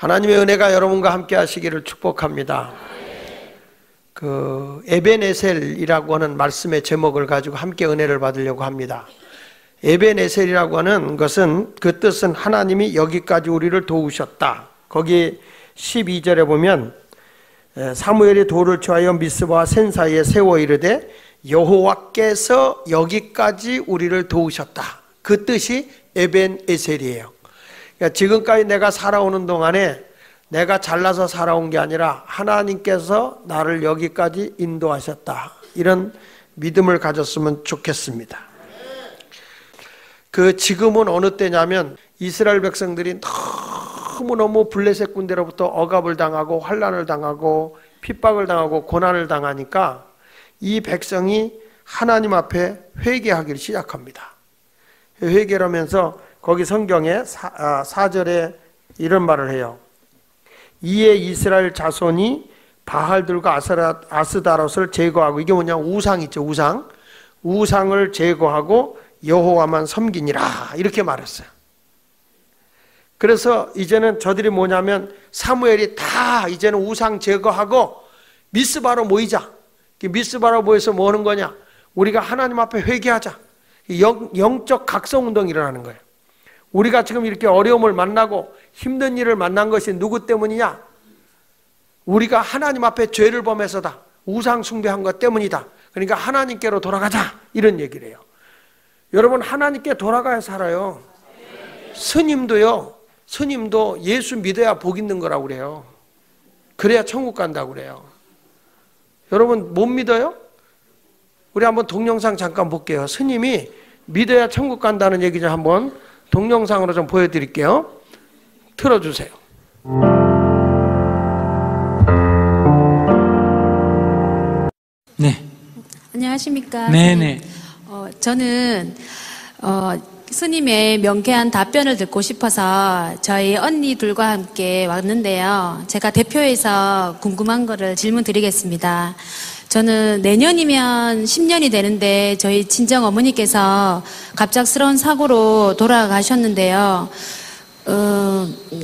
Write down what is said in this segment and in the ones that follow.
하나님의 은혜가 여러분과 함께 하시기를 축복합니다. 에벤에셀이라고 하는 말씀의 제목을 가지고 함께 은혜를 받으려고 합니다. 에벤에셀이라고 하는 것은 그 뜻은 하나님이 여기까지 우리를 도우셨다. 거기 12절에 보면 사무엘이 돌을 취하여 미스바와 센 사이에 세워 이르되 여호와께서 여기까지 우리를 도우셨다. 그 뜻이 에벤에셀이에요. 그러니까 지금까지 내가 살아오는 동안에 내가 잘나서 살아온 게 아니라 하나님께서 나를 여기까지 인도하셨다. 이런 믿음을 가졌으면 좋겠습니다. 지금은 어느 때냐면 이스라엘 백성들이 너무너무 블레셋 군대로부터 억압을 당하고 환난을 당하고 핍박을 당하고 고난을 당하니까 이 백성이 하나님 앞에 회개하기를 시작합니다. 회개를 하면서 거기 성경에 4절에 이런 말을 해요. 이에 이스라엘 자손이 바알들과 아스다롯을 제거하고, 이게 뭐냐, 우상 있죠, 우상을 제거하고 여호와만 섬기니라, 이렇게 말했어요. 그래서 이제는 저들이 뭐냐면 사무엘이 다 이제는 우상 제거하고 미스바로 모이자. 미스바로 모여서 뭐 하는 거냐, 우리가 하나님 앞에 회개하자. 영적 각성운동이 일어나는 거예요. 우리가 지금 이렇게 어려움을 만나고 힘든 일을 만난 것이 누구 때문이냐? 우리가 하나님 앞에 죄를 범해서다. 우상 숭배한 것 때문이다. 그러니까 하나님께로 돌아가자, 이런 얘기를 해요. 여러분, 하나님께 돌아가야 살아요. 스님도 예수 믿어야 복 있는 거라고 그래요. 그래야 천국 간다고 그래요. 여러분 못 믿어요? 우리 한번 동영상 잠깐 볼게요. 스님이 믿어야 천국 간다는 얘기 좀 한번 동영상으로 좀 보여드릴게요. 틀어주세요. 네. 안녕하십니까? 네네. 저는 스님의 명쾌한 답변을 듣고 싶어서 저희 언니들과 함께 왔는데요. 제가 대표해서 궁금한 거를 질문 드리겠습니다. 저는 내년이면 10년이 되는데 저희 친정 어머니께서 갑작스러운 사고로 돌아가셨는데요.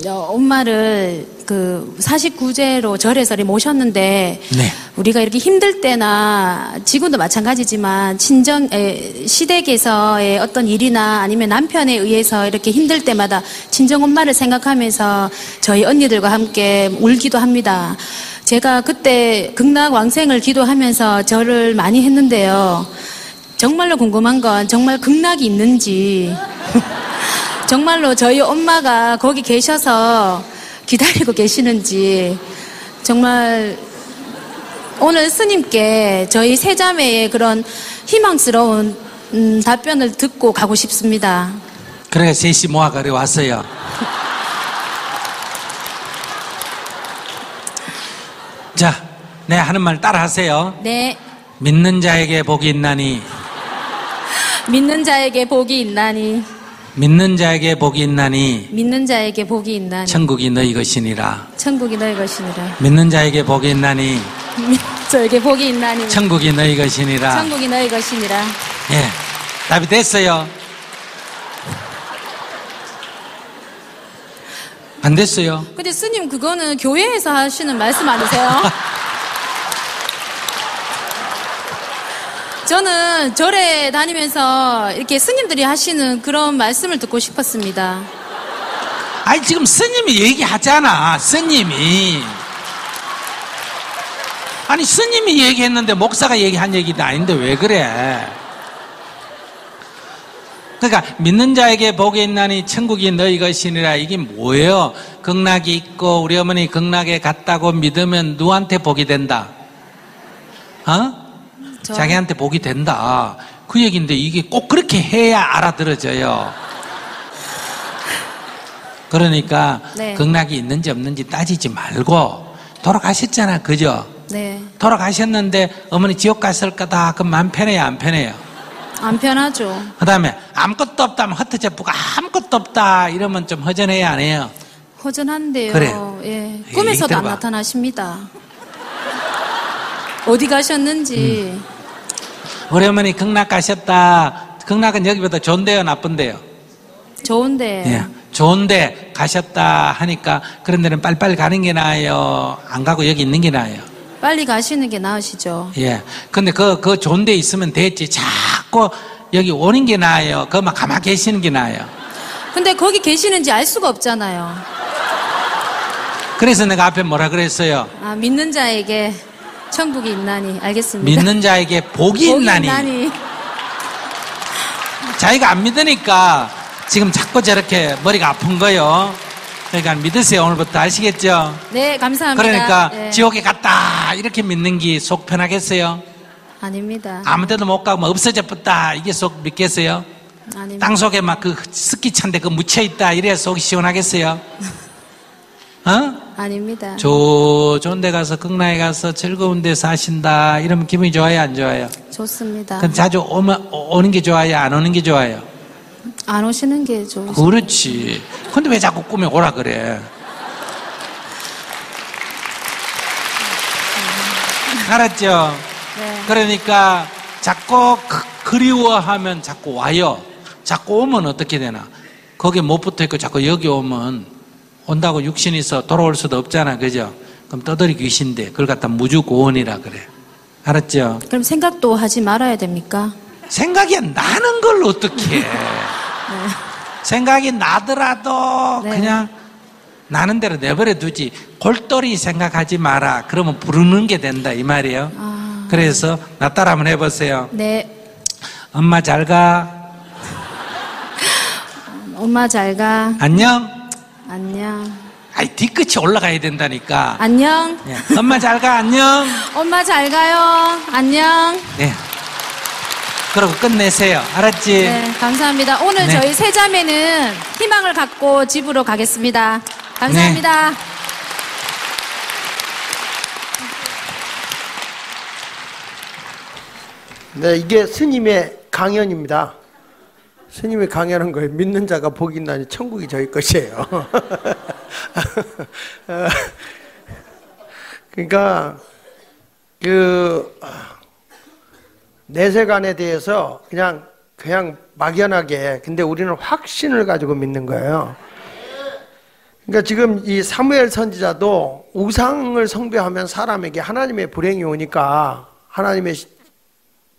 엄마를 49제로 절에서 모셨는데, 네. 우리가 이렇게 힘들 때나 지금도 마찬가지지만 시댁에서의 어떤 일이나 아니면 남편에 의해서 이렇게 힘들 때마다 친정 엄마를 생각하면서 저희 언니들과 함께 울기도 합니다. 제가 그때 극락왕생을 기도하면서 절을 많이 했는데요. 정말로 궁금한 건 정말 극락이 있는지 정말로 저희 엄마가 거기 계셔서 기다리고 계시는지, 정말 오늘 스님께 저희 세자매의 그런 희망스러운 답변을 듣고 가고 싶습니다. 그래, 셋이 모아가려 왔어요. 자, 네, 하는 말 따라 하세요. 네. 믿는 자에게 복이 있나니, 믿는 자에게 복이 있나니, 믿는 자에게 복이 있나니, 믿는 자에게 복이 있나니, 천국이 너희 것이니라. 천국이 너희 것이니라. 믿는 자에게 복이 있나니, 저에게 복이 있나니, 천국이 너희 것이니라. 천국이 너희 것이니라. 예, 답이 됐어요? 안 됐어요? 근데 스님, 그거는 교회에서 하시는 말씀 아니세요? 저는 절에 다니면서 이렇게 스님들이 하시는 그런 말씀을 듣고 싶었습니다. 아니, 지금 스님이 얘기하잖아, 스님이. 아니, 스님이 얘기했는데 목사가 얘기한 얘기도 아닌데 왜 그래? 그러니까 믿는 자에게 복이 있나니 천국이 너희 것이니라. 이게 뭐예요? 극락이 있고 우리 어머니 극락에 갔다고 믿으면 누구한테 복이 된다? 자기한테 복이 된다. 그 얘기인데 이게 꼭 그렇게 해야 알아들어져요. 그러니까 네. 극락이 있는지 없는지 따지지 말고, 돌아가셨잖아, 그죠? 네. 돌아가셨는데 어머니 지옥 갔을 거다. 그럼 마음 편해요, 안 편해요? 안 편하죠. 그 다음에 아무것도 없다면 흩어져보고 아무것도 없다 이러면 좀 허전해요, 안 해요? 허전한데요. 그래. 예. 꿈에서도 안 나타나십니다. 어디 가셨는지. 우리 어머니 극락 가셨다. 극락은 여기보다 좋은데요, 나쁜데요? 좋은데. 예. 좋은데 가셨다 하니까 그런 데는 빨리빨리 가는 게 나아요? 안 가고 여기 있는 게 나아요? 빨리 가시는 게 나으시죠. 예. 근데 그 좋은 데 있으면 됐지. 자꾸 여기 오는 게 나아요? 그만 가만히 계시는 게 나아요? 근데 거기 계시는지 알 수가 없잖아요. 그래서 내가 앞에 뭐라 그랬어요? 아, 믿는 자에게 천국이 있나니. 알겠습니다. 믿는 자에게 복이 있나니. 자기가 안 믿으니까 지금 자꾸 저렇게 머리가 아픈 거요. 그러니까 믿으세요. 오늘부터 아시겠죠? 네, 감사합니다. 그러니까 네. 지옥에 갔다 이렇게 믿는 게 속 편하겠어요? 아닙니다. 아무 데도 못 가고 뭐 없어져 뻗다 이게 속 믿겠어요? 아닙니다. 땅 속에 막 그 스키 찬데 그 묻혀 있다 이래야 속이 시원하겠어요? 어? 아닙니다. 좋은 데 가서 극락에 가서 즐거운 데 사신다 이러면 기분이 좋아요, 안 좋아요? 좋습니다. 그럼 자주 오는 게 좋아요, 안 오는 게 좋아요? 안 오시는 게 좋으시죠. 그렇지. 근데 왜 자꾸 꿈에 오라 그래? 알았죠? 네. 그러니까 자꾸 그리워하면 자꾸 와요. 자꾸 오면 어떻게 되나? 거기 못 붙어 있고 자꾸 여기 오면 온다고 육신에서 돌아올 수도 없잖아, 그죠? 그럼 떠돌이 귀신데 그걸 갖다 무주고원이라 그래. 알았죠? 그럼 생각도 하지 말아야 됩니까? 생각이 나는 걸 어떻게 해? 생각이 나더라도 네. 그냥 나는 대로 내버려 두지. 골똘히 생각하지 마라. 그러면 부르는 게 된다 이 말이에요. 아. 그래서 나 따라 한번 해보세요. 네. 엄마 잘 가. 엄마 잘 가. 안녕. 안녕. 아이 뒤끝이 올라가야 된다니까. 안녕. 예. 엄마 잘 가. 안녕. 엄마 잘 가요. 안녕. 네. 그러고 끝내세요. 알았지? 네, 감사합니다. 오늘 네. 저희 세 자매는 희망을 갖고 집으로 가겠습니다. 감사합니다. 네, 이게 스님의 강연입니다. 스님의 강연한 거예요. 믿는 자가 복이 있나니 천국이 저희 것이에요. 그러니까 내세관에 대해서 그냥 막연하게, 근데 우리는 확신을 가지고 믿는 거예요. 그러니까 지금 이 사무엘 선지자도 우상을 숭배하면 사람에게 하나님의 불행이 오니까, 하나님의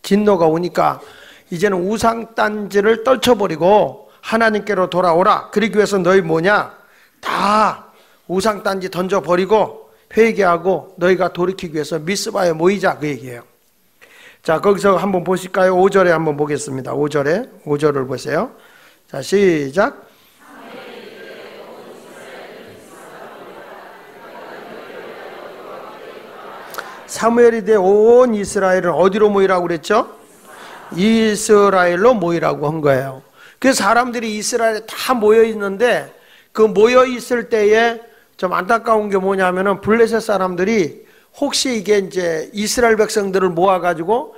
진노가 오니까 이제는 우상 딴지를 떨쳐버리고 하나님께로 돌아오라. 그러기 위해서 너희 뭐냐? 다 우상 딴지 던져버리고 회개하고 너희가 돌이키기 위해서 미스바에 모이자, 그 얘기예요. 자, 거기서 한번 보실까요? 5절에 한번 보겠습니다. 5절을 보세요. 자, 시작. 사무엘이 돼 온 이스라엘은 어디로 모이라고 그랬죠? 이스라엘로 모이라고 한 거예요. 그래서 사람들이 이스라엘에 다 모여 있는데, 그 모여 있을 때에 좀 안타까운 게 뭐냐면은 블레셋 사람들이 혹시 이게 이제 이스라엘 백성들을 모아가지고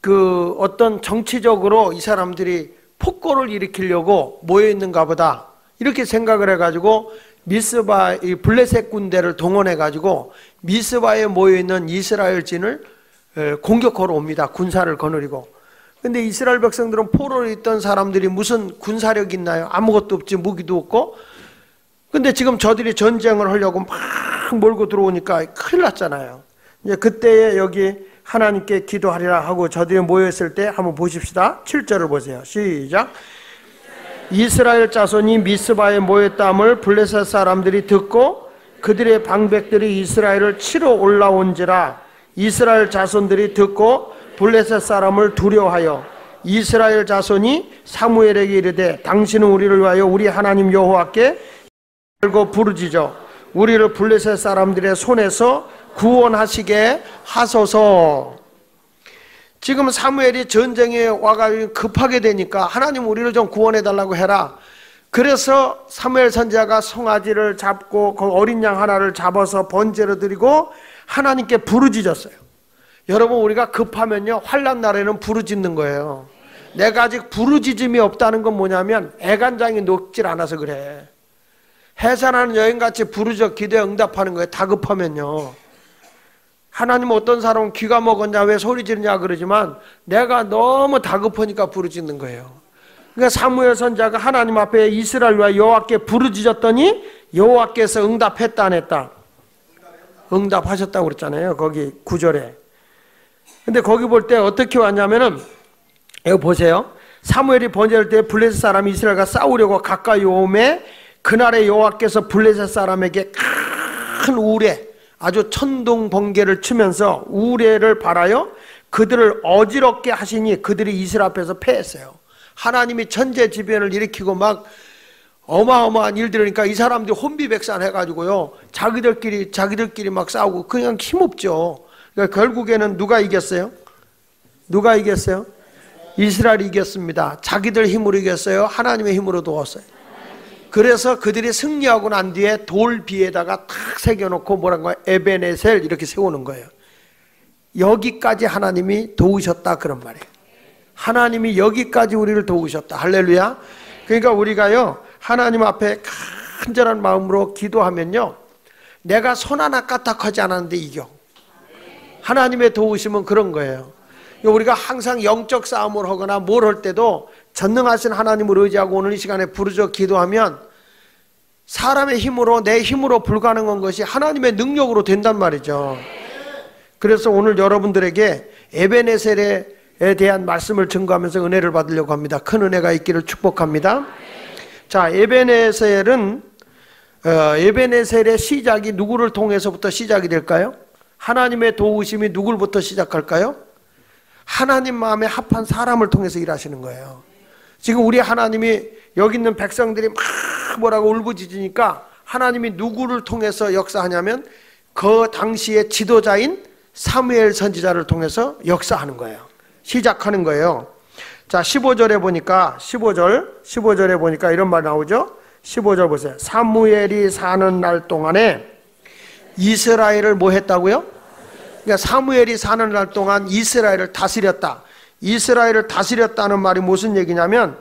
그 어떤 정치적으로 이 사람들이 폭거를 일으키려고 모여 있는가 보다, 이렇게 생각을 해가지고 미스바, 이 블레셋 군대를 동원해가지고 미스바에 모여있는 이스라엘 진을 공격하러 옵니다. 군사를 거느리고. 근데 이스라엘 백성들은 포로로 있던 사람들이 무슨 군사력이 있나요? 아무것도 없지, 무기도 없고. 근데 지금 저들이 전쟁을 하려고 막 몰고 들어오니까 큰일 났잖아요. 이제 그때에 여기 하나님께 기도하리라 하고 저들이 모였을 때 한번 보십시다. 7절을 보세요. 시작. 이스라엘 자손이 미스바에 모였다함을 블레셋 사람들이 듣고 그들의 방백들이 이스라엘을 치러 올라온지라. 이스라엘 자손들이 듣고 블레셋 사람을 두려워하여 이스라엘 자손이 사무엘에게 이르되 당신은 우리를 위하여 우리 하나님 여호와께 알고 부르짖어 우리를 블레셋 사람들의 손에서 구원하시게 하소서. 지금 사무엘이 전쟁에 와가지고 급하게 되니까 하나님 우리를 좀 구원해달라고 해라. 그래서 사무엘 선지자가 송아지를 잡고 그 어린 양 하나를 잡아서 번제로 드리고 하나님께 부르짖었어요. 여러분, 우리가 급하면요, 환난 날에는 부르짖는 거예요. 내가 아직 부르짖음이 없다는 건 뭐냐면 애간장이 녹질 않아서 그래. 해산하는 여인같이 부르짖어 기도에 응답하는 거예요. 다급하면요. 하나님, 어떤 사람은 귀가 먹었냐 왜 소리 지르냐 그러지만 내가 너무 다급하니까 부르짖는 거예요. 그러니까 사무엘 선지자가 하나님 앞에 이스라엘과 여호와께 부르짖었더니 여호와께서 응답했다 안 했다? 응답하셨다고 그랬잖아요. 거기 9절에. 근데 거기 볼 때 어떻게 왔냐면은 여기 보세요. 사무엘이 번제할 때 블레셋 사람이 이스라엘과 싸우려고 가까이 오매 그날에 여호와께서 블레셋 사람에게 큰 우레, 아주 천둥 번개를 치면서 우레를 발하여 그들을 어지럽게 하시니 그들이 이스라엘 앞에서 패했어요. 하나님이 천재지변을 일으키고 막 어마어마한 일들이니까 이 사람들이 혼비백산해가지고요, 자기들끼리 막 싸우고 그냥 힘없죠. 그러니까 결국에는 누가 이겼어요? 누가 이겼어요? 이스라엘이 이겼습니다. 자기들 힘으로 이겼어요? 하나님의 힘으로 도왔어요? 그래서 그들이 승리하고 난 뒤에 돌 비에다가 탁 새겨놓고 뭐란가 에베네셀 이렇게 세우는 거예요. 여기까지 하나님이 도우셨다 그런 말이에요. 하나님이 여기까지 우리를 도우셨다. 할렐루야. 그러니까 우리가요 하나님 앞에 간절한 마음으로 기도하면요, 내가 손 하나 까딱하지 않았는데 이겨. 하나님의 도우심은 그런 거예요. 우리가 항상 영적 싸움을 하거나 뭘 할 때도 전능하신 하나님을 의지하고 오늘 이 시간에 부르짖어 기도하면 사람의 힘으로, 내 힘으로 불가능한 것이 하나님의 능력으로 된단 말이죠. 그래서 오늘 여러분들에게 에베네셀에 대한 말씀을 증거하면서 은혜를 받으려고 합니다. 큰 은혜가 있기를 축복합니다. 자, 에베네셀의 시작이 누구를 통해서부터 시작이 될까요? 하나님의 도우심이 누구부터 시작할까요? 하나님 마음에 합한 사람을 통해서 일하시는 거예요. 지금 우리 하나님이 여기 있는 백성들이 막 뭐라고 울부짖으니까 하나님이 누구를 통해서 역사하냐면 그 당시의 지도자인 사무엘 선지자를 통해서 역사하는 거예요. 시작하는 거예요. 자, 15절에 보니까 15절에 보니까 이런 말 나오죠. 15절 보세요. 사무엘이 사는 날 동안에 이스라엘을 뭐 했다고요? 그러니까 사무엘이 사는 날 동안 이스라엘을 다스렸다. 이스라엘을 다스렸다는 말이 무슨 얘기냐면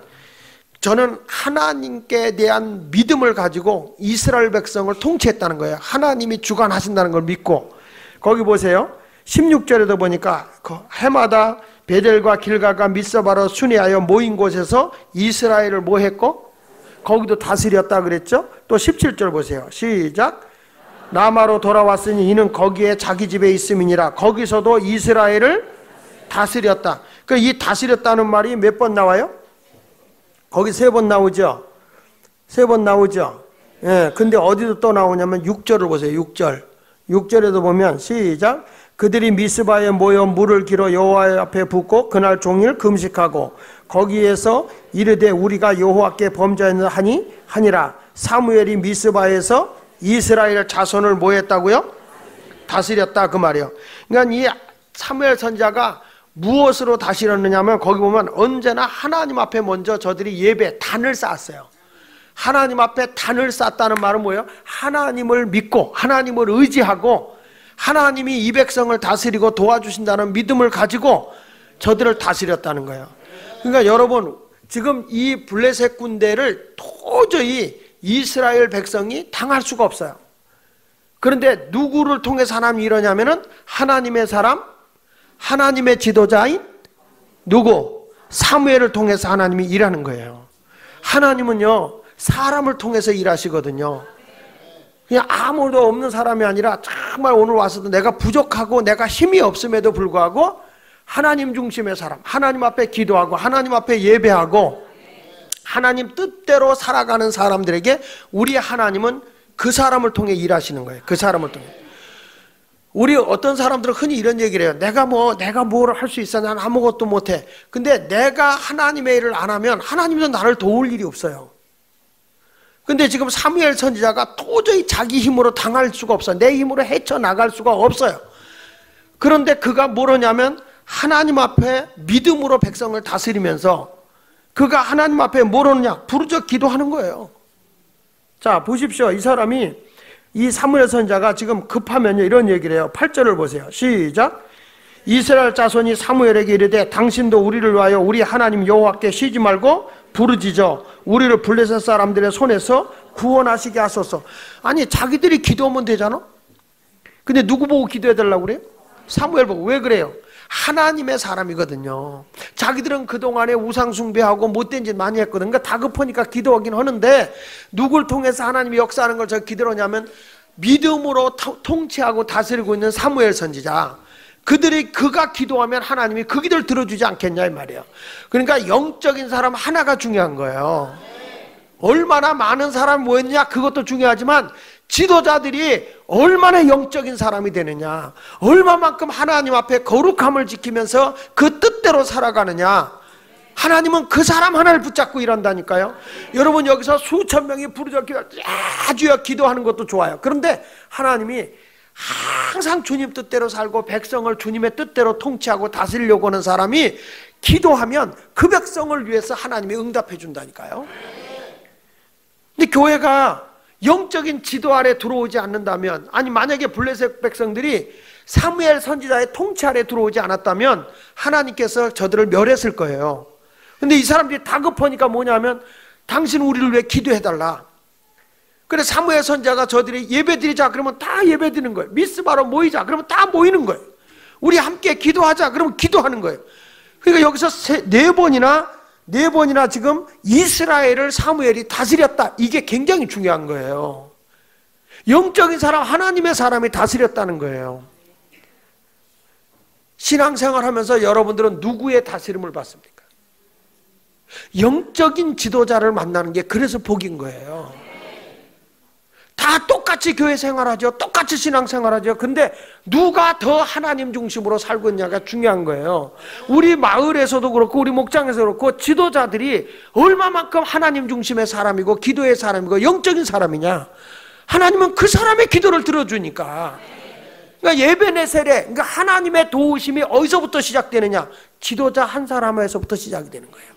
저는 하나님께 대한 믿음을 가지고 이스라엘 백성을 통치했다는 거예요. 하나님이 주관하신다는 걸 믿고. 거기 보세요. 16절에도 보니까 그 해마다 베델과 길갈과 미스바로 순회하여 모인 곳에서 이스라엘을 뭐 했고? 거기도 다스렸다 그랬죠. 또 17절 보세요. 시작. 라마로 돌아왔으니 이는 거기에 자기 집에 있음이니라. 거기서도 이스라엘을 다스렸다. 그 이 다스렸다는 말이 몇 번 나와요? 거기 3번 나오죠. 3번 나오죠. 예. 근데 어디도 또 나오냐면 6절을 보세요. 6절에도 보면 시작. 그들이 미스바에 모여 물을 길어 여호와 앞에 붓고 그날 종일 금식하고 거기에서 이르되 우리가 여호와께 범죄하니라. 사무엘이 미스바에서 이스라엘 자손을 뭐 했다고요? 다스렸다 그 말이에요. 그러니까 이 사무엘 선지자가 무엇으로 다스렸느냐면 거기 보면 언제나 하나님 앞에 먼저 저들이 예배 단을 쌓았어요. 하나님 앞에 단을 쌓았다는 말은 뭐예요? 하나님을 믿고 하나님을 의지하고 하나님이 이 백성을 다스리고 도와주신다는 믿음을 가지고 저들을 다스렸다는 거예요. 그러니까 여러분 지금 이 블레셋 군대를 도저히 이스라엘 백성이 당할 수가 없어요. 그런데 누구를 통해서 하나님이 이러냐면은 하나님의 사람, 하나님의 지도자인 누구? 사무엘을 통해서 하나님이 일하는 거예요. 하나님은요 사람을 통해서 일하시거든요. 그냥 아무도 없는 사람이 아니라 정말 오늘 와서도 내가 부족하고 내가 힘이 없음에도 불구하고 하나님 중심의 사람, 하나님 앞에 기도하고 하나님 앞에 예배하고 하나님 뜻대로 살아가는 사람들에게 우리 하나님은 그 사람을 통해 일하시는 거예요. 그 사람을 통해. 우리 어떤 사람들은 흔히 이런 얘기를 해요. 내가 뭘 할 수 있어? 난 아무것도 못해. 근데 내가 하나님의 일을 안 하면 하나님도 나를 도울 일이 없어요. 근데 지금 사무엘 선지자가 도저히 자기 힘으로 당할 수가 없어요. 내 힘으로 헤쳐나갈 수가 없어요. 그런데 그가 뭐냐면 하나님 앞에 믿음으로 백성을 다스리면서 그가 하나님 앞에 뭐라느냐? 부르짖어 기도하는 거예요. 자, 보십시오. 이 사람이 이 사무엘 선지자가 지금 급하면요 이런 얘기를 해요. 8절을 보세요. 시작. 이스라엘 자손이 사무엘에게 이르되 당신도 우리를 위하여 우리 하나님 여호와께 쉬지 말고 부르짖어 우리를 블레셋 사람들의 손에서 구원하시게 하소서. 아니 자기들이 기도하면 되잖아. 근데 누구 보고 기도해 달라고 그래요? 사무엘 보고. 왜 그래요? 하나님의 사람이거든요. 자기들은 그동안에 우상숭배하고 못된 짓 많이 했거든. 그러니까 다급하니까 기도하긴 하는데 누굴 통해서 하나님이 역사하는 걸 저 기도를 하냐면 믿음으로 통치하고 다스리고 있는 사무엘 선지자, 그가 기도하면 하나님이 그 기도를 들어주지 않겠냐 이 말이에요. 그러니까 영적인 사람 하나가 중요한 거예요. 얼마나 많은 사람이 모였느냐 그것도 중요하지만 지도자들이 얼마나 영적인 사람이 되느냐, 얼마만큼 하나님 앞에 거룩함을 지키면서 그 뜻대로 살아가느냐, 하나님은 그 사람 하나를 붙잡고 일한다니까요. 여러분 여기서 수천 명이 부르짖어 아주여 기도하는 것도 좋아요. 그런데 하나님이 항상 주님 뜻대로 살고 백성을 주님의 뜻대로 통치하고 다스리려고 하는 사람이 기도하면 그 백성을 위해서 하나님이 응답해 준다니까요. 근데 교회가 영적인 지도 아래 들어오지 않는다면, 아니 만약에 블레셋 백성들이 사무엘 선지자의 통치 아래 들어오지 않았다면 하나님께서 저들을 멸했을 거예요. 근데 이 사람들이 다급하니까 뭐냐면 당신 우리를 위해 기도해달라. 그래 사무엘 선지자가 저들이 예배드리자 그러면 다 예배드리는 거예요. 미스바로 모이자 그러면 다 모이는 거예요. 우리 함께 기도하자 그러면 기도하는 거예요. 그러니까 여기서 네 번이나 지금 이스라엘을 사무엘이 다스렸다. 이게 굉장히 중요한 거예요. 영적인 사람, 하나님의 사람이 다스렸다는 거예요. 신앙생활 하면서 여러분들은 누구의 다스림을 받습니까? 영적인 지도자를 만나는 게 그래서 복인 거예요. 다 똑같이 교회 생활하죠. 똑같이 신앙생활하죠. 근데 누가 더 하나님 중심으로 살고 있냐가 중요한 거예요. 우리 마을에서도 그렇고 우리 목장에서도 그렇고 지도자들이 얼마만큼 하나님 중심의 사람이고 기도의 사람이고 영적인 사람이냐, 하나님은 그 사람의 기도를 들어주니까. 그러니까 예배네셀에, 그러니까 하나님의 도우심이 어디서부터 시작되느냐, 지도자 한 사람에서부터 시작이 되는 거예요.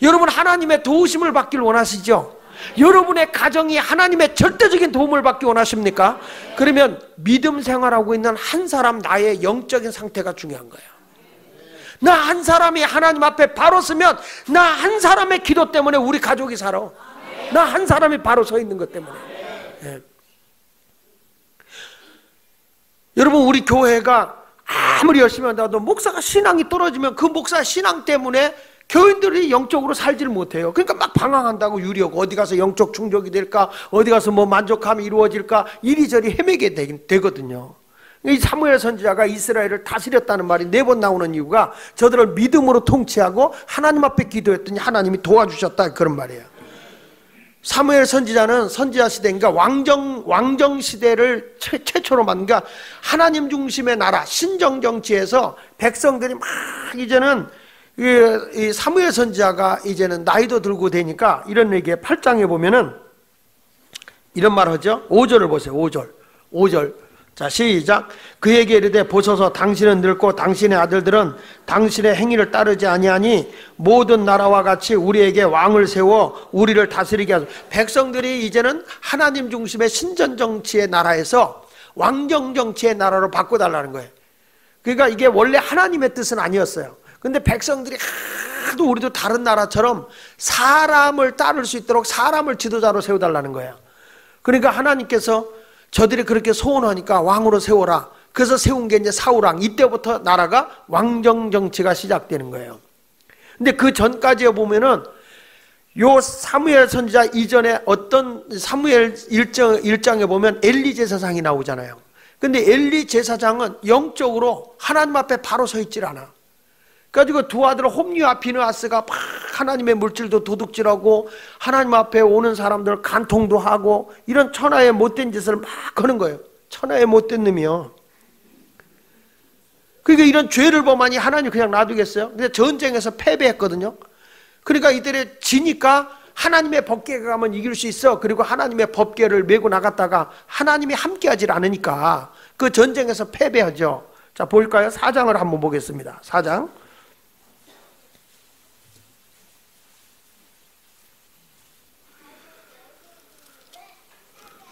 여러분 하나님의 도우심을 받길 원하시죠? 여러분의 가정이 하나님의 절대적인 도움을 받기 원하십니까? 그러면 믿음 생활하고 있는 한 사람 나의 영적인 상태가 중요한 거예요. 나 한 사람이 하나님 앞에 바로 서면 나 한 사람의 기도 때문에 우리 가족이 살아. 나 한 사람이 바로 서 있는 것 때문에. 네. 여러분 우리 교회가 아무리 열심히 한다도 목사가 신앙이 떨어지면 그 목사 신앙 때문에 교인들이 영적으로 살지를 못해요. 그러니까 막 방황한다고 유리하고 어디 가서 영적 충족이 될까, 어디 가서 뭐 만족함이 이루어질까 이리저리 헤매게 되거든요. 이 사무엘 선지자가 이스라엘을 다스렸다는 말이 4번 나오는 이유가 저들을 믿음으로 통치하고 하나님 앞에 기도했더니 하나님이 도와주셨다 그런 말이에요. 사무엘 선지자는 선지자 시대인가 왕정 시대를 최초로 만든, 그러니까 하나님 중심의 나라 신정 정치에서 백성들이 막 이제는 이 사무엘 선지자가 이제는 나이도 들고 되니까 이런 얘기에 8장에 보면은 이런 말 하죠. 5절을 보세요. 5절. 자 시작. 그에게 이르되 보소서 당신은 늙고 당신의 아들들은 당신의 행위를 따르지 아니하니 모든 나라와 같이 우리에게 왕을 세워 우리를 다스리게 하소서. 백성들이 이제는 하나님 중심의 신전 정치의 나라에서 왕정 정치의 나라로 바꿔달라는 거예요. 그러니까 이게 원래 하나님의 뜻은 아니었어요. 근데 백성들이 하도 우리도 다른 나라처럼 사람을 따를 수 있도록 사람을 지도자로 세워달라는 거예요. 그러니까 하나님께서 저들이 그렇게 소원하니까 왕으로 세워라. 그래서 세운 게 이제 사울왕. 이때부터 나라가 왕정 정치가 시작되는 거예요. 근데 그 전까지에 보면은 요 사무엘 선지자 이전에 어떤 사무엘 1장에 보면 엘리 제사장이 나오잖아요. 근데 엘리 제사장은 영적으로 하나님 앞에 바로 서 있질 않아. 그래가지고 두 아들 홈리와 비느하스가 막 하나님의 물질도 도둑질하고 하나님 앞에 오는 사람들 간통도 하고 이런 천하의 못된 짓을 막 하는 거예요. 천하의 못된 놈이요. 그러니까 이런 죄를 범하니 하나님 그냥 놔두겠어요? 근데 전쟁에서 패배했거든요. 그러니까 이들이 지니까 하나님의 법궤가 가면 이길 수 있어. 그리고 하나님의 법궤를 메고 나갔다가 하나님이 함께하지 않으니까 그 전쟁에서 패배하죠. 자 볼까요? 4장을 한번 보겠습니다. 4장.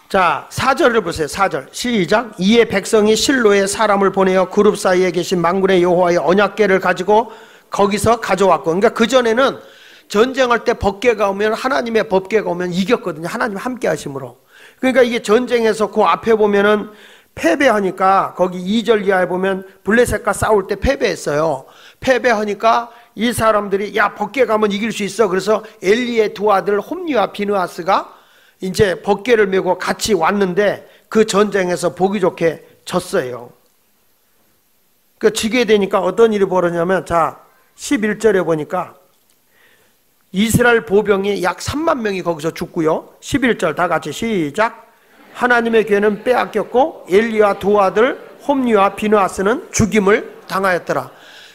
자 4절을 보세요. 4절 시작. 이에 백성이 실로에 사람을 보내어 그룹 사이에 계신 만군의 여호와의 언약궤를 가지고 거기서 가져왔고, 그러니까 그전에는 전쟁할 때 법궤가 오면 하나님의 법궤가 오면 이겼거든요. 하나님 함께 하심으로. 그러니까 이게 전쟁에서 그 앞에 보면은 패배하니까 거기 2절 이하에 보면 블레셋과 싸울 때 패배했어요. 패배하니까 이 사람들이 야 벗게 가면 이길 수 있어. 그래서 엘리의 두 아들 홈니와 비느하스가 이제 벗게를 메고 같이 왔는데 그 전쟁에서 보기 좋게 졌어요. 그 지게 되니까 어떤 일이 벌어졌냐면 자 11절에 보니까 이스라엘 보병이 약 3만 명이 거기서 죽고요. 11절 다 같이 시작. 하나님의 괴는 빼앗겼고 엘리와 두 아들 홈니와 비느하스는 죽임을 당하였더라.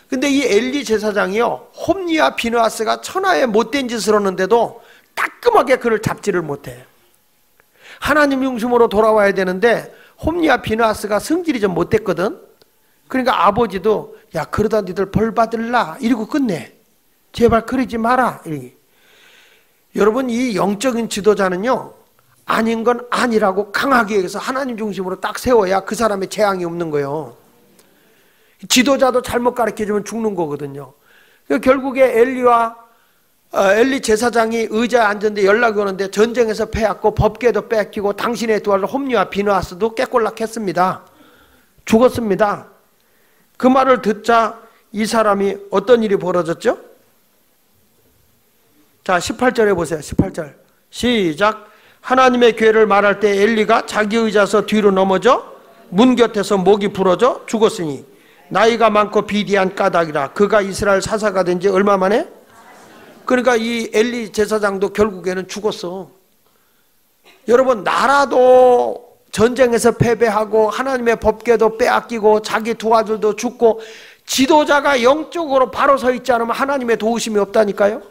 근데 이 엘리 제사장이요, 홈니와 비느하스가 천하의 못된 짓을 하는데도 따끔하게 그를 잡지를 못해. 하나님 중심으로 돌아와야 되는데 홈니와 비느하스가 성질이 좀 못됐거든. 그러니까 아버지도 야 그러다 니들 벌 받을라 이러고 끝내. 제발 그러지 마라. 이렇게. 여러분 이 영적인 지도자는요 아닌 건 아니라고 강하게 해서 하나님 중심으로 딱 세워야 그 사람의 재앙이 없는 거예요. 지도자도 잘못 가르쳐주면 죽는 거거든요. 결국에 엘리 제사장이 의자에 앉았는데 연락이 오는데 전쟁에서 패했고 법궤도 뺏기고 당신의 두 아들 홈니와 비느하스도 깨꼴락했습니다. 죽었습니다. 그 말을 듣자 이 사람이 어떤 일이 벌어졌죠? 자 18절에 보세요. 18절 시작. 하나님의 괴를 말할 때 엘리가 자기 의자에서 뒤로 넘어져 문 곁에서 목이 부러져 죽었으니 나이가 많고 비디한 까닭이라. 그가 이스라엘 사사가 된 지 얼마 만에? 그러니까 이 엘리 제사장도 결국에는 죽었어. 여러분 나라도 전쟁에서 패배하고 하나님의 법궤도 빼앗기고 자기 두 아들도 죽고 지도자가 영적으로 바로 서 있지 않으면 하나님의 도우심이 없다니까요.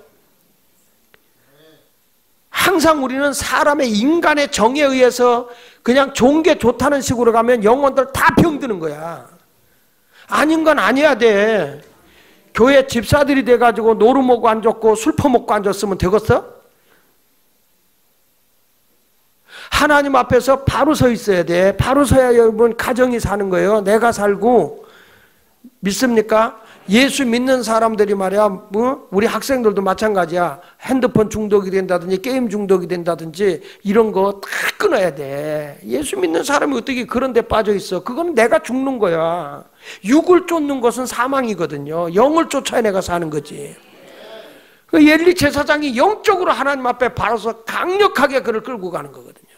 항상 우리는 사람의 인간의 정에 의해서 그냥 좋은 게 좋다는 식으로 가면 영혼들 다 병드는 거야. 아닌 건 아니야 돼. 교회 집사들이 돼가지고 노루 먹고 앉았고 술 퍼먹고 앉았으면 되겠어? 하나님 앞에서 바로 서 있어야 돼. 바로 서야 여러분 가정이 사는 거예요. 내가 살고. 믿습니까? 예수 믿는 사람들이 말이야, 우리 학생들도 마찬가지야. 핸드폰 중독이 된다든지 게임 중독이 된다든지 이런 거 다 끊어야 돼. 예수 믿는 사람이 어떻게 그런 데 빠져 있어? 그건 내가 죽는 거야. 육을 쫓는 것은 사망이거든요. 영을 쫓아야 내가 사는 거지. 그 엘리 제사장이 영적으로 하나님 앞에 바로서 강력하게 그를 끌고 가는 거거든요.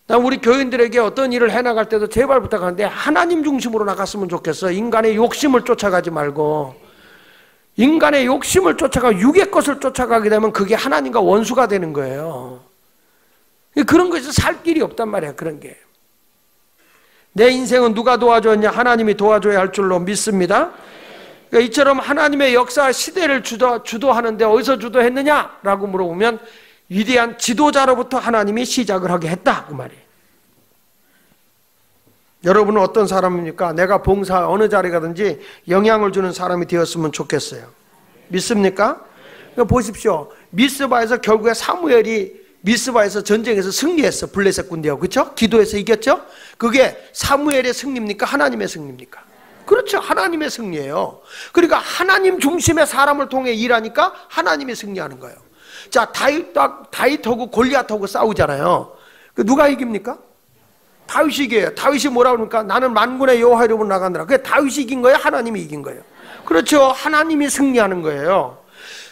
난 우리 교인들에게 어떤 일을 해나갈 때도 제발 부탁하는데 하나님 중심으로 나갔으면 좋겠어. 인간의 욕심을 쫓아가지 말고. 인간의 욕심을 쫓아가 육의 것을 쫓아가게 되면 그게 하나님과 원수가 되는 거예요. 그런 것에서 살 길이 없단 말이야. 그런 게. 내 인생은 누가 도와줬냐? 하나님이 도와줘야 할 줄로 믿습니다. 그러니까 이처럼 하나님의 역사 시대를 주도하는데 어디서 주도했느냐라고 물어보면 위대한 지도자로부터 하나님이 시작을 하게 했다 그 말이에요. 여러분은 어떤 사람입니까? 내가 봉사 어느 자리 가든지 영향을 주는 사람이 되었으면 좋겠어요. 믿습니까? 그러니까 보십시오. 미스바에서 결국에 사무엘이 미스바에서 전쟁에서 승리했어. 블레셋 군대하고. 그렇죠? 기도해서 이겼죠? 그게 사무엘의 승리입니까? 하나님의 승리입니까? 그렇죠. 하나님의 승리예요. 그러니까 하나님 중심의 사람을 통해 일하니까 하나님이 승리하는 거예요. 자, 다윗하고 골리앗하고 싸우잖아요. 누가 이깁니까? 다윗이 이겨요. 다윗이 뭐라 그러니까 나는 만군의 여호와 이름으로 나가느라. 그게 다윗이 이긴 거예요? 하나님이 이긴 거예요? 그렇죠. 하나님이 승리하는 거예요.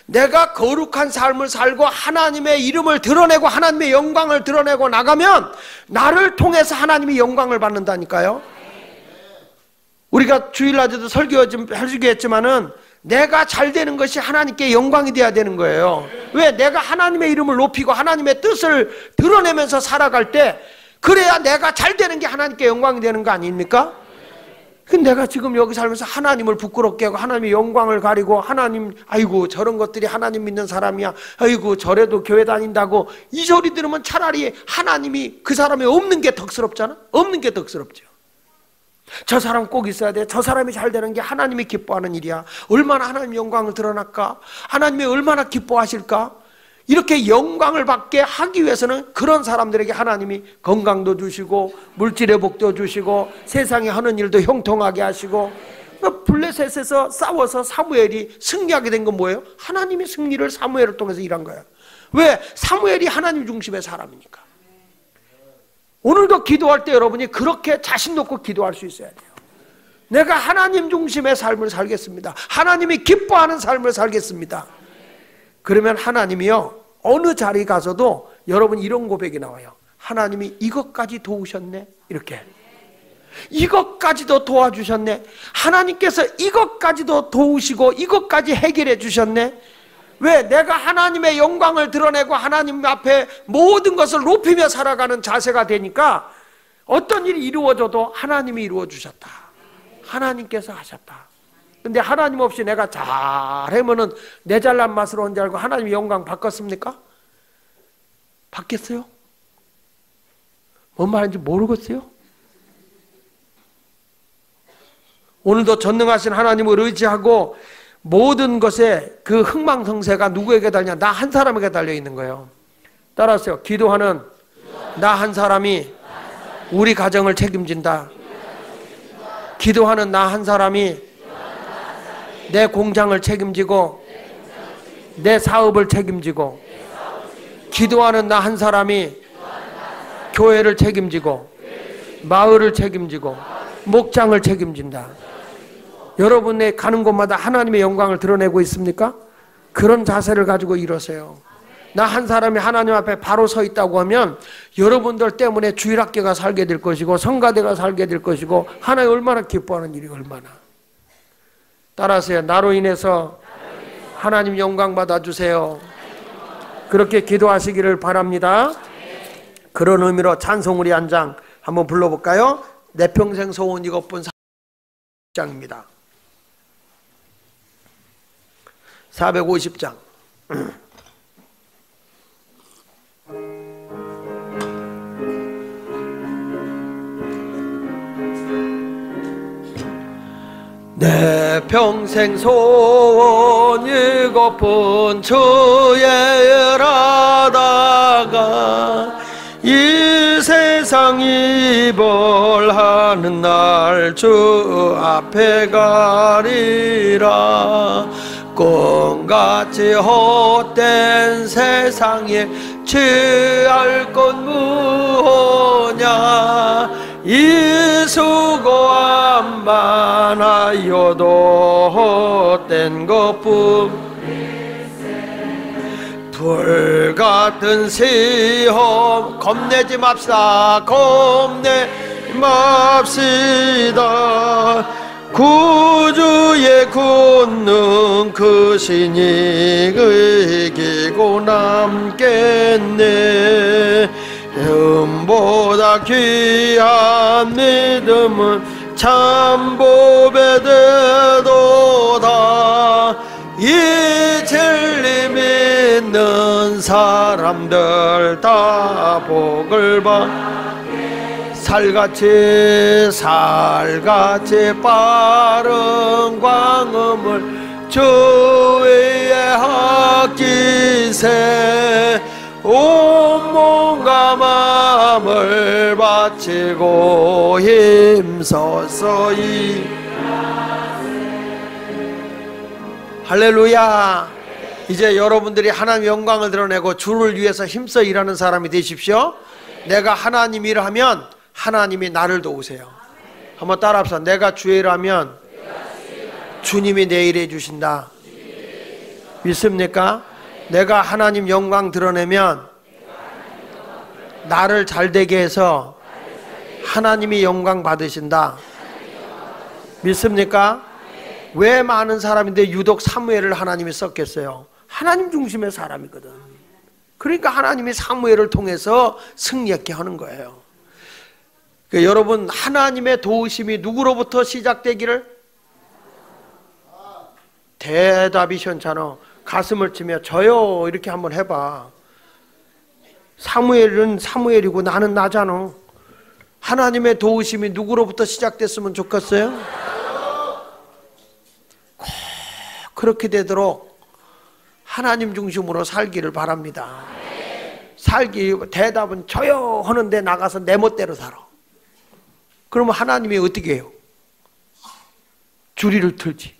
내가 거룩한 삶을 살고 하나님의 이름을 드러내고 하나님의 영광을 드러내고 나가면 나를 통해서 하나님이 영광을 받는다니까요. 우리가 주일날에도 설교했지만은 내가 잘 되는 것이 하나님께 영광이 돼야 되는 거예요. 왜? 내가 하나님의 이름을 높이고 하나님의 뜻을 드러내면서 살아갈 때 그래야 내가 잘 되는 게 하나님께 영광이 되는 거 아닙니까? 근데 내가 지금 여기 살면서 하나님을 부끄럽게 하고 하나님의 영광을 가리고 하나님 아이고 저런 것들이 하나님 믿는 사람이야 아이고 저래도 교회 다닌다고 이 소리 들으면 차라리 하나님이 그 사람이 없는 게 덕스럽잖아. 없는 게 덕스럽죠. 저 사람 꼭 있어야 돼. 저 사람이 잘 되는 게 하나님이 기뻐하는 일이야. 얼마나 하나님 영광을 드러날까? 하나님이 얼마나 기뻐하실까? 이렇게 영광을 받게 하기 위해서는 그런 사람들에게 하나님이 건강도 주시고 물질의 복도 주시고 세상에 하는 일도 형통하게 하시고. 블레셋에서 싸워서 사무엘이 승리하게 된 건 뭐예요? 하나님의 승리를 사무엘을 통해서 일한 거야. 왜? 사무엘이 하나님 중심의 사람이니까. 오늘도 기도할 때 여러분이 그렇게 자신 놓고 기도할 수 있어야 돼요. 내가 하나님 중심의 삶을 살겠습니다. 하나님이 기뻐하는 삶을 살겠습니다. 그러면 하나님이요, 어느 자리 가서도 여러분 이런 고백이 나와요. 하나님이 이것까지 도우셨네. 이렇게. 이것까지도 도와주셨네. 하나님께서 이것까지도 도우시고 이것까지 해결해 주셨네. 왜? 내가 하나님의 영광을 드러내고 하나님 앞에 모든 것을 높이며 살아가는 자세가 되니까 어떤 일이 이루어져도 하나님이 이루어 주셨다. 하나님께서 하셨다. 근데 하나님 없이 내가 잘하면은 내 잘난 맛으로 온 줄 알고 하나님의 영광 바꿨습니까? 바뀌었어요? 뭔 말인지 모르겠어요? 오늘도 전능하신 하나님을 의지하고 모든 것에 그 흥망성쇠가 누구에게 달냐? 나 한 사람에게 달려 있는 거예요. 따라하세요. 기도하는 나 한 사람이 우리 가정을 책임진다. 기도하는 나 한 사람이 내 공장을 책임지고 내 사업을 책임지고, 기도하는 나 한 사람이 교회를 책임지고 마을을 책임지고 목장을 책임진다. 여러분의 가는 곳마다 하나님의 영광을 드러내고 있습니까? 그런 자세를 가지고 일어서요. 나 한 사람이 하나님 앞에 바로 서 있다고 하면 여러분들 때문에 주일학교가 살게 될 것이고 성가대가 살게 될 것이고 하나님 얼마나 기뻐하는 일이 얼마나. 따라하세요. 나로 인해서 하나님 영광 받아주세요. 그렇게 기도하시기를 바랍니다. 그런 의미로 찬송 우리 한 장 한번 불러볼까요? 내 평생 소원 이것뿐 450장입니다. 450장. 내 평생 소원 이것뿐 주의 일하다가 이 세상 이벌하는 날 주 앞에 가리라. 꿈같이 헛된 세상에 취할 것 무엇냐. 이 수고함만 하여도 헛된 것뿐. 불같은 시험 겁내지 맙시다. 겁내지 맙시다. 구주의 권능 그 신이 이기고 남겠네. 음보다 귀한 믿음은 참보배 되도다. 이 진리 믿는 사람들 다 복을 받. 살같이 빠른 광음을 주 위에 학기세. 온몸과 마음을 바치고 힘서서이. 할렐루야. 이제 여러분들이 하나님의 영광을 드러내고 주를 위해서 힘써 일하는 사람이 되십시오. 내가 하나님 일을 하면 하나님이 나를 도우세요. 한번 따라합시다. 내가 주의 일을 하면 주님이 내 일 해주신다. 믿습니까? 내가 하나님 영광 드러내면 나를 잘되게 해서 하나님이 영광 받으신다. 믿습니까? 왜 많은 사람인데 유독 사무엘을 하나님이 썼겠어요? 하나님 중심의 사람이거든. 그러니까 하나님이 사무엘을 통해서 승리하게 하는 거예요. 그러니까 여러분, 하나님의 도우심이 누구로부터 시작되기를? 대답이 시원찮아. 가슴을 치며 저요 이렇게 한번 해봐. 사무엘은 사무엘이고 나는 나잖아. 하나님의 도우심이 누구로부터 시작됐으면 좋겠어요? 꼭 그렇게 되도록 하나님 중심으로 살기를 바랍니다. 대답은 저요 하는데 나가서 내 멋대로 살아. 그러면 하나님이 어떻게 해요? 주리를 틀지.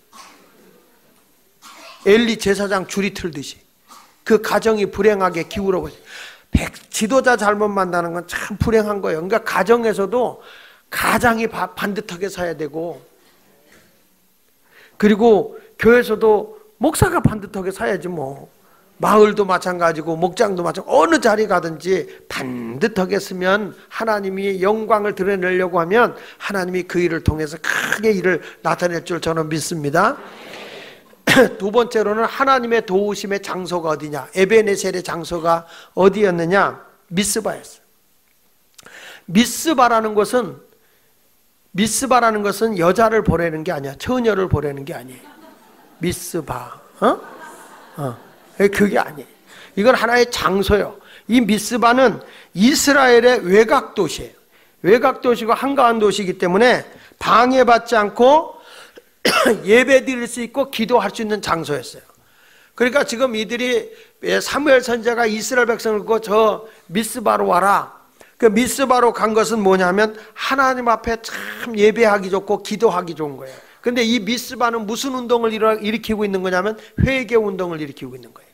엘리 제사장 주리 틀듯이 그 가정이 불행하게 기울어버려. 지도자 잘못 만나는 건 참 불행한 거예요. 그러니까 가정에서도 가장이 반듯하게 서야 되고, 그리고 교회에서도 목사가 반듯하게 서야지 뭐. 마을도 마찬가지고 목장도 마찬가지고 어느 자리 가든지 반듯하게 쓰면 하나님이 영광을 드러내려고 하면 하나님이 그 일을 통해서 크게 일을 나타낼 줄 저는 믿습니다. 두 번째로는 하나님의 도우심의 장소가 어디냐? 에베네셀의 장소가 어디였느냐? 미스바였어요. 미스바라는 것은 여자를 보내는 게 아니야. 처녀를 보내는 게 아니에요. 미스바. 그게 아니에요. 이건 하나의 장소예요. 이 미스바는 이스라엘의 외곽 도시예요. 외곽 도시고 한가한 도시이기 때문에 방해받지 않고 예배 드릴 수 있고 기도할 수 있는 장소였어요. 그러니까 지금 이들이 사무엘 선지자가 이스라엘 백성을 듣고 저 미스바로 와라. 그 미스바로 간 것은 뭐냐면 하나님 앞에 참 예배하기 좋고 기도하기 좋은 거예요. 근데 이 미스바는 무슨 운동을 일으키고 있는 거냐면 회개 운동을 일으키고 있는 거예요.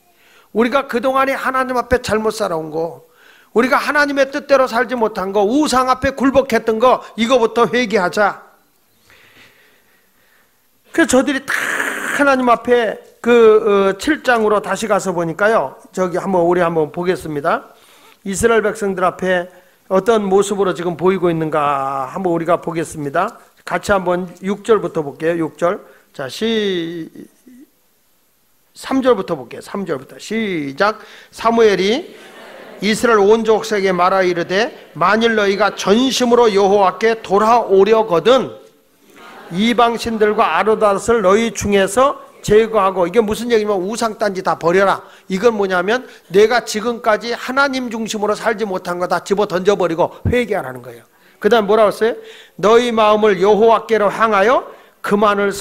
우리가 그동안에 하나님 앞에 잘못 살아온 거, 우리가 하나님의 뜻대로 살지 못한 거, 우상 앞에 굴복했던 거, 이거부터 회개하자. 그래서 저들이 다 하나님 앞에 7장으로 다시 가서 보니까요, 우리 한번 보겠습니다. 이스라엘 백성들 앞에 어떤 모습으로 지금 보이고 있는가 한번 우리가 보겠습니다. 같이 한번 6절부터 볼게요. 6절. 자, 3절부터 볼게요. 3절부터 시작. 사무엘이 이스라엘 온 족속에게 말하 이르되 만일 너희가 전심으로 여호와께 돌아오려거든 이방신들과 아르닷을 너희 중에서 제거하고, 이게 무슨 얘기냐면 우상단지 다 버려라. 이건 뭐냐면 내가 지금까지 하나님 중심으로 살지 못한 거 다 집어 던져버리고 회개하라는 거예요. 그 다음 뭐라고 했어요? 너희 마음을 여호와께로 향하여 그만을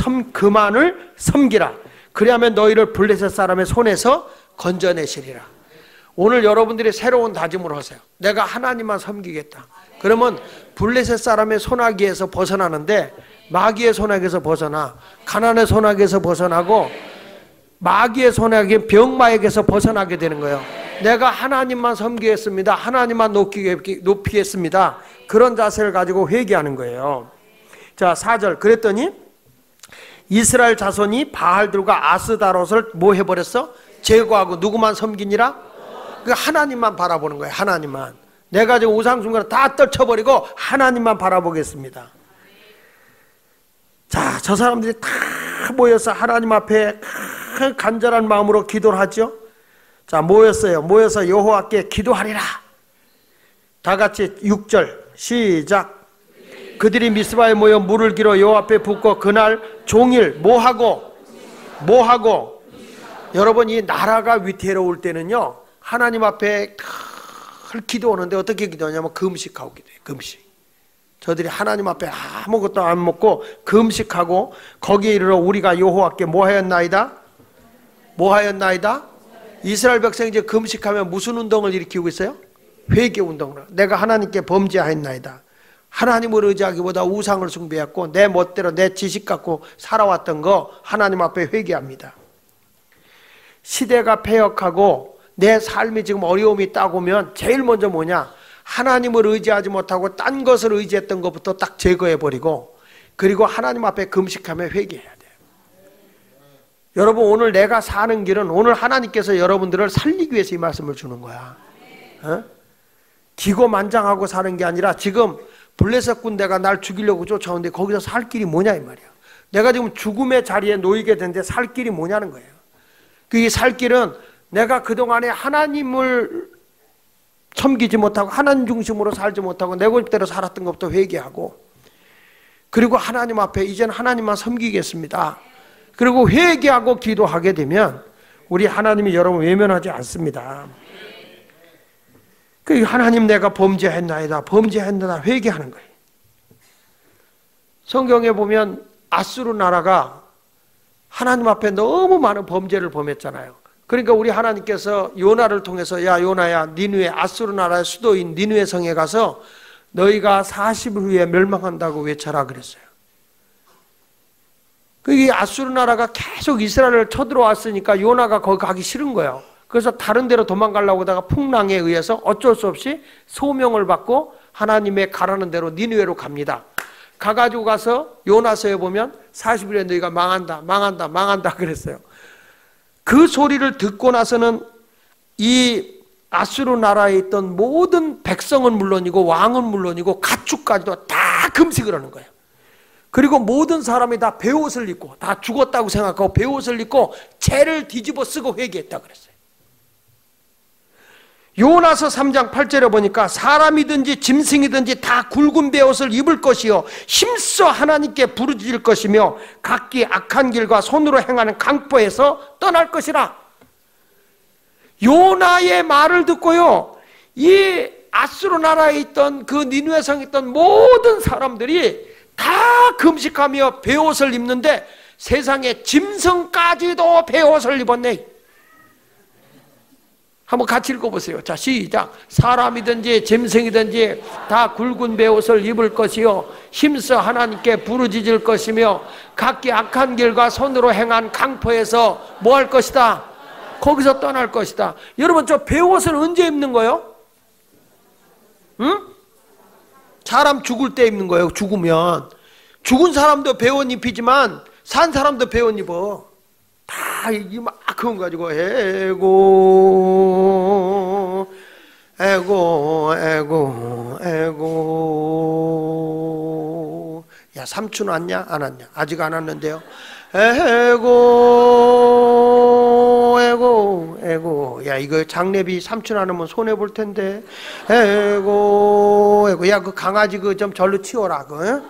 섬기라. 그리하면 너희를 블레셋 사람의 손에서 건져내시리라. 오늘 여러분들이 새로운 다짐을 하세요. 내가 하나님만 섬기겠다. 그러면 블레셋 사람의 손아귀에서 벗어나는데, 마귀의 손아귀에서 벗어나, 가난의 손아귀에서 벗어나고, 마귀의 손아귀 병마에게서 벗어나게 되는 거예요. 내가 하나님만 섬기겠습니다. 하나님만 높이겠습니다. 그런 자세를 가지고 회개하는 거예요. 자, 4절. 그랬더니 이스라엘 자손이 바알들과 아스다롯을 뭐 해버렸어? 제거하고 누구만 섬기니라? 하나님만 바라보는 거예요. 하나님만. 내가 지금 우상숭배를 다 떨쳐버리고 하나님만 바라보겠습니다. 자, 저 사람들이 다 모여서 하나님 앞에 간절한 마음으로 기도를 하죠. 자, 모여서 여호와께 기도하리라. 다 같이 6절 시작. 그들이 미스바에 모여 물을 길어 여호와 앞에 붓고 그날 종일 뭐하고 여러분, 이 나라가 위태로울 때는요, 하나님 앞에 기도하는데 어떻게 기도하냐면 금식하고 기도해요. 금식. 저들이 하나님 앞에 아무것도 안 먹고 금식하고 거기에 이르러 우리가 여호와께 뭐하였나이다? 이스라엘 백성이 이제 금식하면 무슨 운동을 일으키고 있어요? 회개 운동을. 내가 하나님께 범죄하였나이다. 하나님을 의지하기보다 우상을 숭배했고 내 멋대로 내 지식 갖고 살아왔던 거 하나님 앞에 회개합니다. 시대가 패역하고 내 삶이 지금 어려움이 있다고 하면 제일 먼저 뭐냐? 하나님을 의지하지 못하고 딴 것을 의지했던 것부터 딱 제거해버리고, 그리고 하나님 앞에 금식하며 회개해야 돼요. 여러분, 오늘 내가 사는 길은 오늘 하나님께서 여러분들을 살리기 위해서 이 말씀을 주는 거야. 기고만장하고 사는 게 아니라 지금 블레셋 군대가 날 죽이려고 쫓아오는데 거기서 살 길이 뭐냐 이 말이야. 내가 지금 죽음의 자리에 놓이게 됐는데 살 길이 뭐냐는 거예요. 그 살 길은 내가 그동안에 하나님을 섬기지 못하고 하나님 중심으로 살지 못하고 내 고집대로 살았던 것부터 회개하고, 그리고 하나님 앞에 이제는 하나님만 섬기겠습니다. 그리고 회개하고 기도하게 되면 우리 하나님이 여러분 외면하지 않습니다. 그 하나님 내가 범죄했나이다 회개하는 거예요. 성경에 보면 아수르 나라가 하나님 앞에 너무 많은 범죄를 범했잖아요. 그러니까 우리 하나님께서 요나를 통해서 야 요나야 니느웨 아수르 나라의 수도인 니느웨 성에 가서 너희가 40일 후에 멸망한다고 외쳐라 그랬어요. 이 아수르 나라가 계속 이스라엘을 쳐들어왔으니까 요나가 거기 가기 싫은 거예요. 그래서 다른 데로 도망가려고 하다가 풍랑에 의해서 어쩔 수 없이 소명을 받고 하나님의 가라는 대로 니느웨로 갑니다. 가가지고 가서 요나서에 보면 40일에 너희가 망한다 망한다 망한다 그랬어요. 그 소리를 듣고 나서는 이 아수르 나라에 있던 모든 백성은 물론이고 왕은 물론이고 가축까지도 다 금식을 하는 거예요. 그리고 모든 사람이 다 베옷을 입고 다 죽었다고 생각하고 베옷을 입고 채를 뒤집어 쓰고 회개했다 그랬어요. 요나서 3장 8절에 보니까 사람이든지 짐승이든지 다 굵은 베옷을 입을 것이요 힘써 하나님께 부르짖을 것이며 각기 악한 길과 손으로 행하는 강포에서 떠날 것이라. 요나의 말을 듣고요, 이 아수르 나라에 있던 그 니느웨 성에 있던 모든 사람들이 다 금식하며 베옷을 입는데 세상에 짐승까지도 베옷을 입었네. 한번 같이 읽어보세요. 자, 시작. 사람이든지 짐승이든지 다 굵은 베옷을 입을 것이요 힘써 하나님께 부르짖을 것이며 각기 악한 길과 손으로 행한 강포에서 뭐 할 것이다? 거기서 떠날 것이다. 여러분, 저 베옷을 언제 입는 거예요? 응? 사람 죽을 때 입는 거예요. 죽으면. 죽은 사람도 베옷 입히지만 산 사람도 베옷 입어. 다 이만큼 가지고 에고 에고 에고 에고. 야, 삼촌 왔냐? 안 왔냐? 아직 안 왔는데요. 에고 에고 에고. 야, 이거 장례비 삼촌 안 오면 손해 볼 텐데. 에고 에고. 야, 그 강아지 그 좀 절로 치워라. 그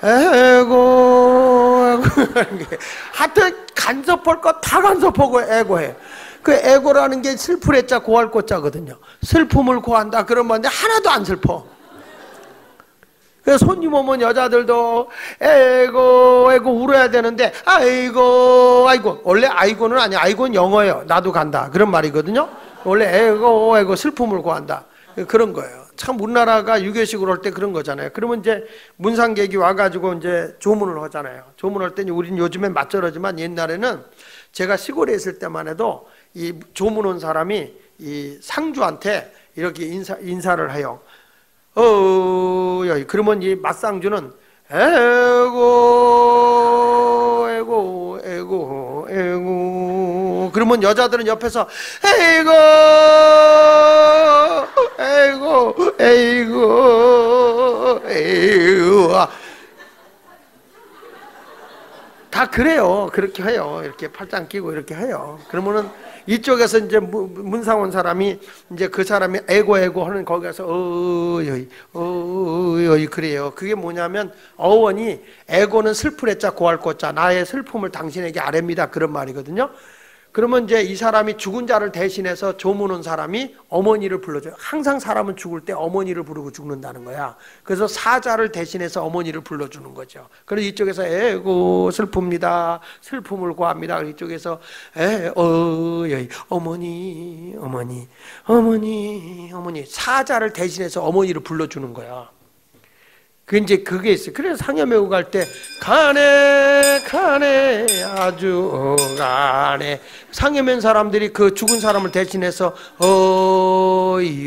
에고 하여튼 간섭할 거 다 간섭하고 에고해. 그 에고라는 게 슬프레자 고할 꽃자거든요. 슬픔을 고한다 그러면 하나도 안 슬퍼. 그래서 손님 오면 여자들도 에고 에고 울어야 되는데 아이고 아이고. 원래 아이고는 아니야. 아이고는 영어예요. 나도 간다 그런 말이거든요. 원래 에고 에고 슬픔을 고한다 그런 거예요. 참 우리나라가 유교식으로 할 때 그런 거잖아요. 그러면 이제 문상객이 와가지고 이제 조문을 하잖아요. 조문할 때 우리는 요즘엔 맞저러지만 옛날에는 제가 시골에 있을 때만 해도 이 조문 온 사람이 이 상주한테 이렇게 인사를 해요. 그러면 이 맞상주는 에고 에고 에고 에고. 그러면 여자들은 옆에서 에고 에고 에고 에고. 다 그래요. 그렇게 해요. 이렇게 팔짱 끼고 이렇게 해요. 그러면은 이쪽에서 이제 문상 온 사람이 이제 그 사람이 에고 에고 하는 거기 가서 어이 그래요. 그게 뭐냐면 어원이 에고는 슬프레자 고할 꽃자 나의 슬픔을 당신에게 아뢰입니다 그런 말이거든요. 그러면 이제 이 사람이 죽은 자를 대신해서 조문 온 사람이 어머니를 불러줘요. 항상 사람은 죽을 때 어머니를 부르고 죽는다는 거야. 그래서 사자를 대신해서 어머니를 불러주는 거죠. 그래서 이쪽에서 에고 슬픕니다. 슬픔을 고합니다. 이쪽에서 어머니 어머니 어머니 어머니. 사자를 대신해서 어머니를 불러주는 거야. 그게 있어요. 그래서 상여매고 갈 때 가네 가네 아주 가네. 상여맨 사람들이 그 죽은 사람을 대신해서 어이야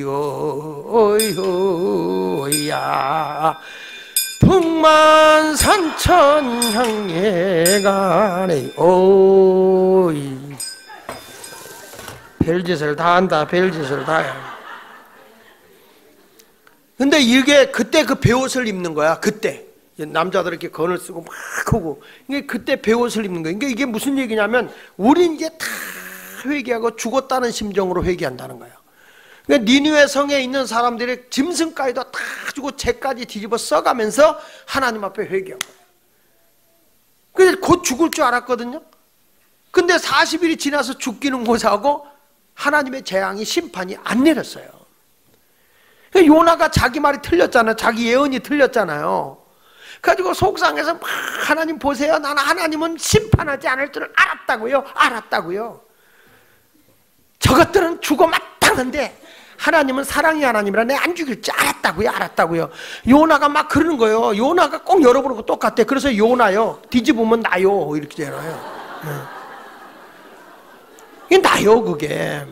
북만산천 향해 가네. 어이. 별짓을 다 한다. 별짓을 다 해. 근데 이게 그때 그 베옷을 입는 거야. 그때 남자들 이렇게 건을 쓰고 막 하고 이게 그때 베옷을 입는 거야. 그러니까 이게 무슨 얘기냐면 우린 이제 다 회개하고 죽었다는 심정으로 회개한다는 거야. 그러니까 니느웨 성에 있는 사람들이 짐승까지도 다 주고 죄까지 뒤집어 써가면서 하나님 앞에 회개한 거야. 그래서 곧 죽을 줄 알았거든요. 근데 40일이 지나서 죽기는 고사하고 하나님의 재앙이 심판이 안 내렸어요. 요나가 자기 말이 틀렸잖아요. 자기 예언이 틀렸잖아요. 가지고 속상해서 막 하나님 보세요. 나는 하나님은 심판하지 않을 줄을 알았다고요. 알았다고요. 저것들은 죽어 마땅한데 하나님은 사랑의 하나님이라 내 안 죽일 줄 알았다고요. 알았다고요. 요나가 막 그러는 거예요. 요나가 꼭 여러분하고 똑같아. 그래서 요나요. 뒤집으면 나요. 이렇게 되잖아요. 이게 나요 그게.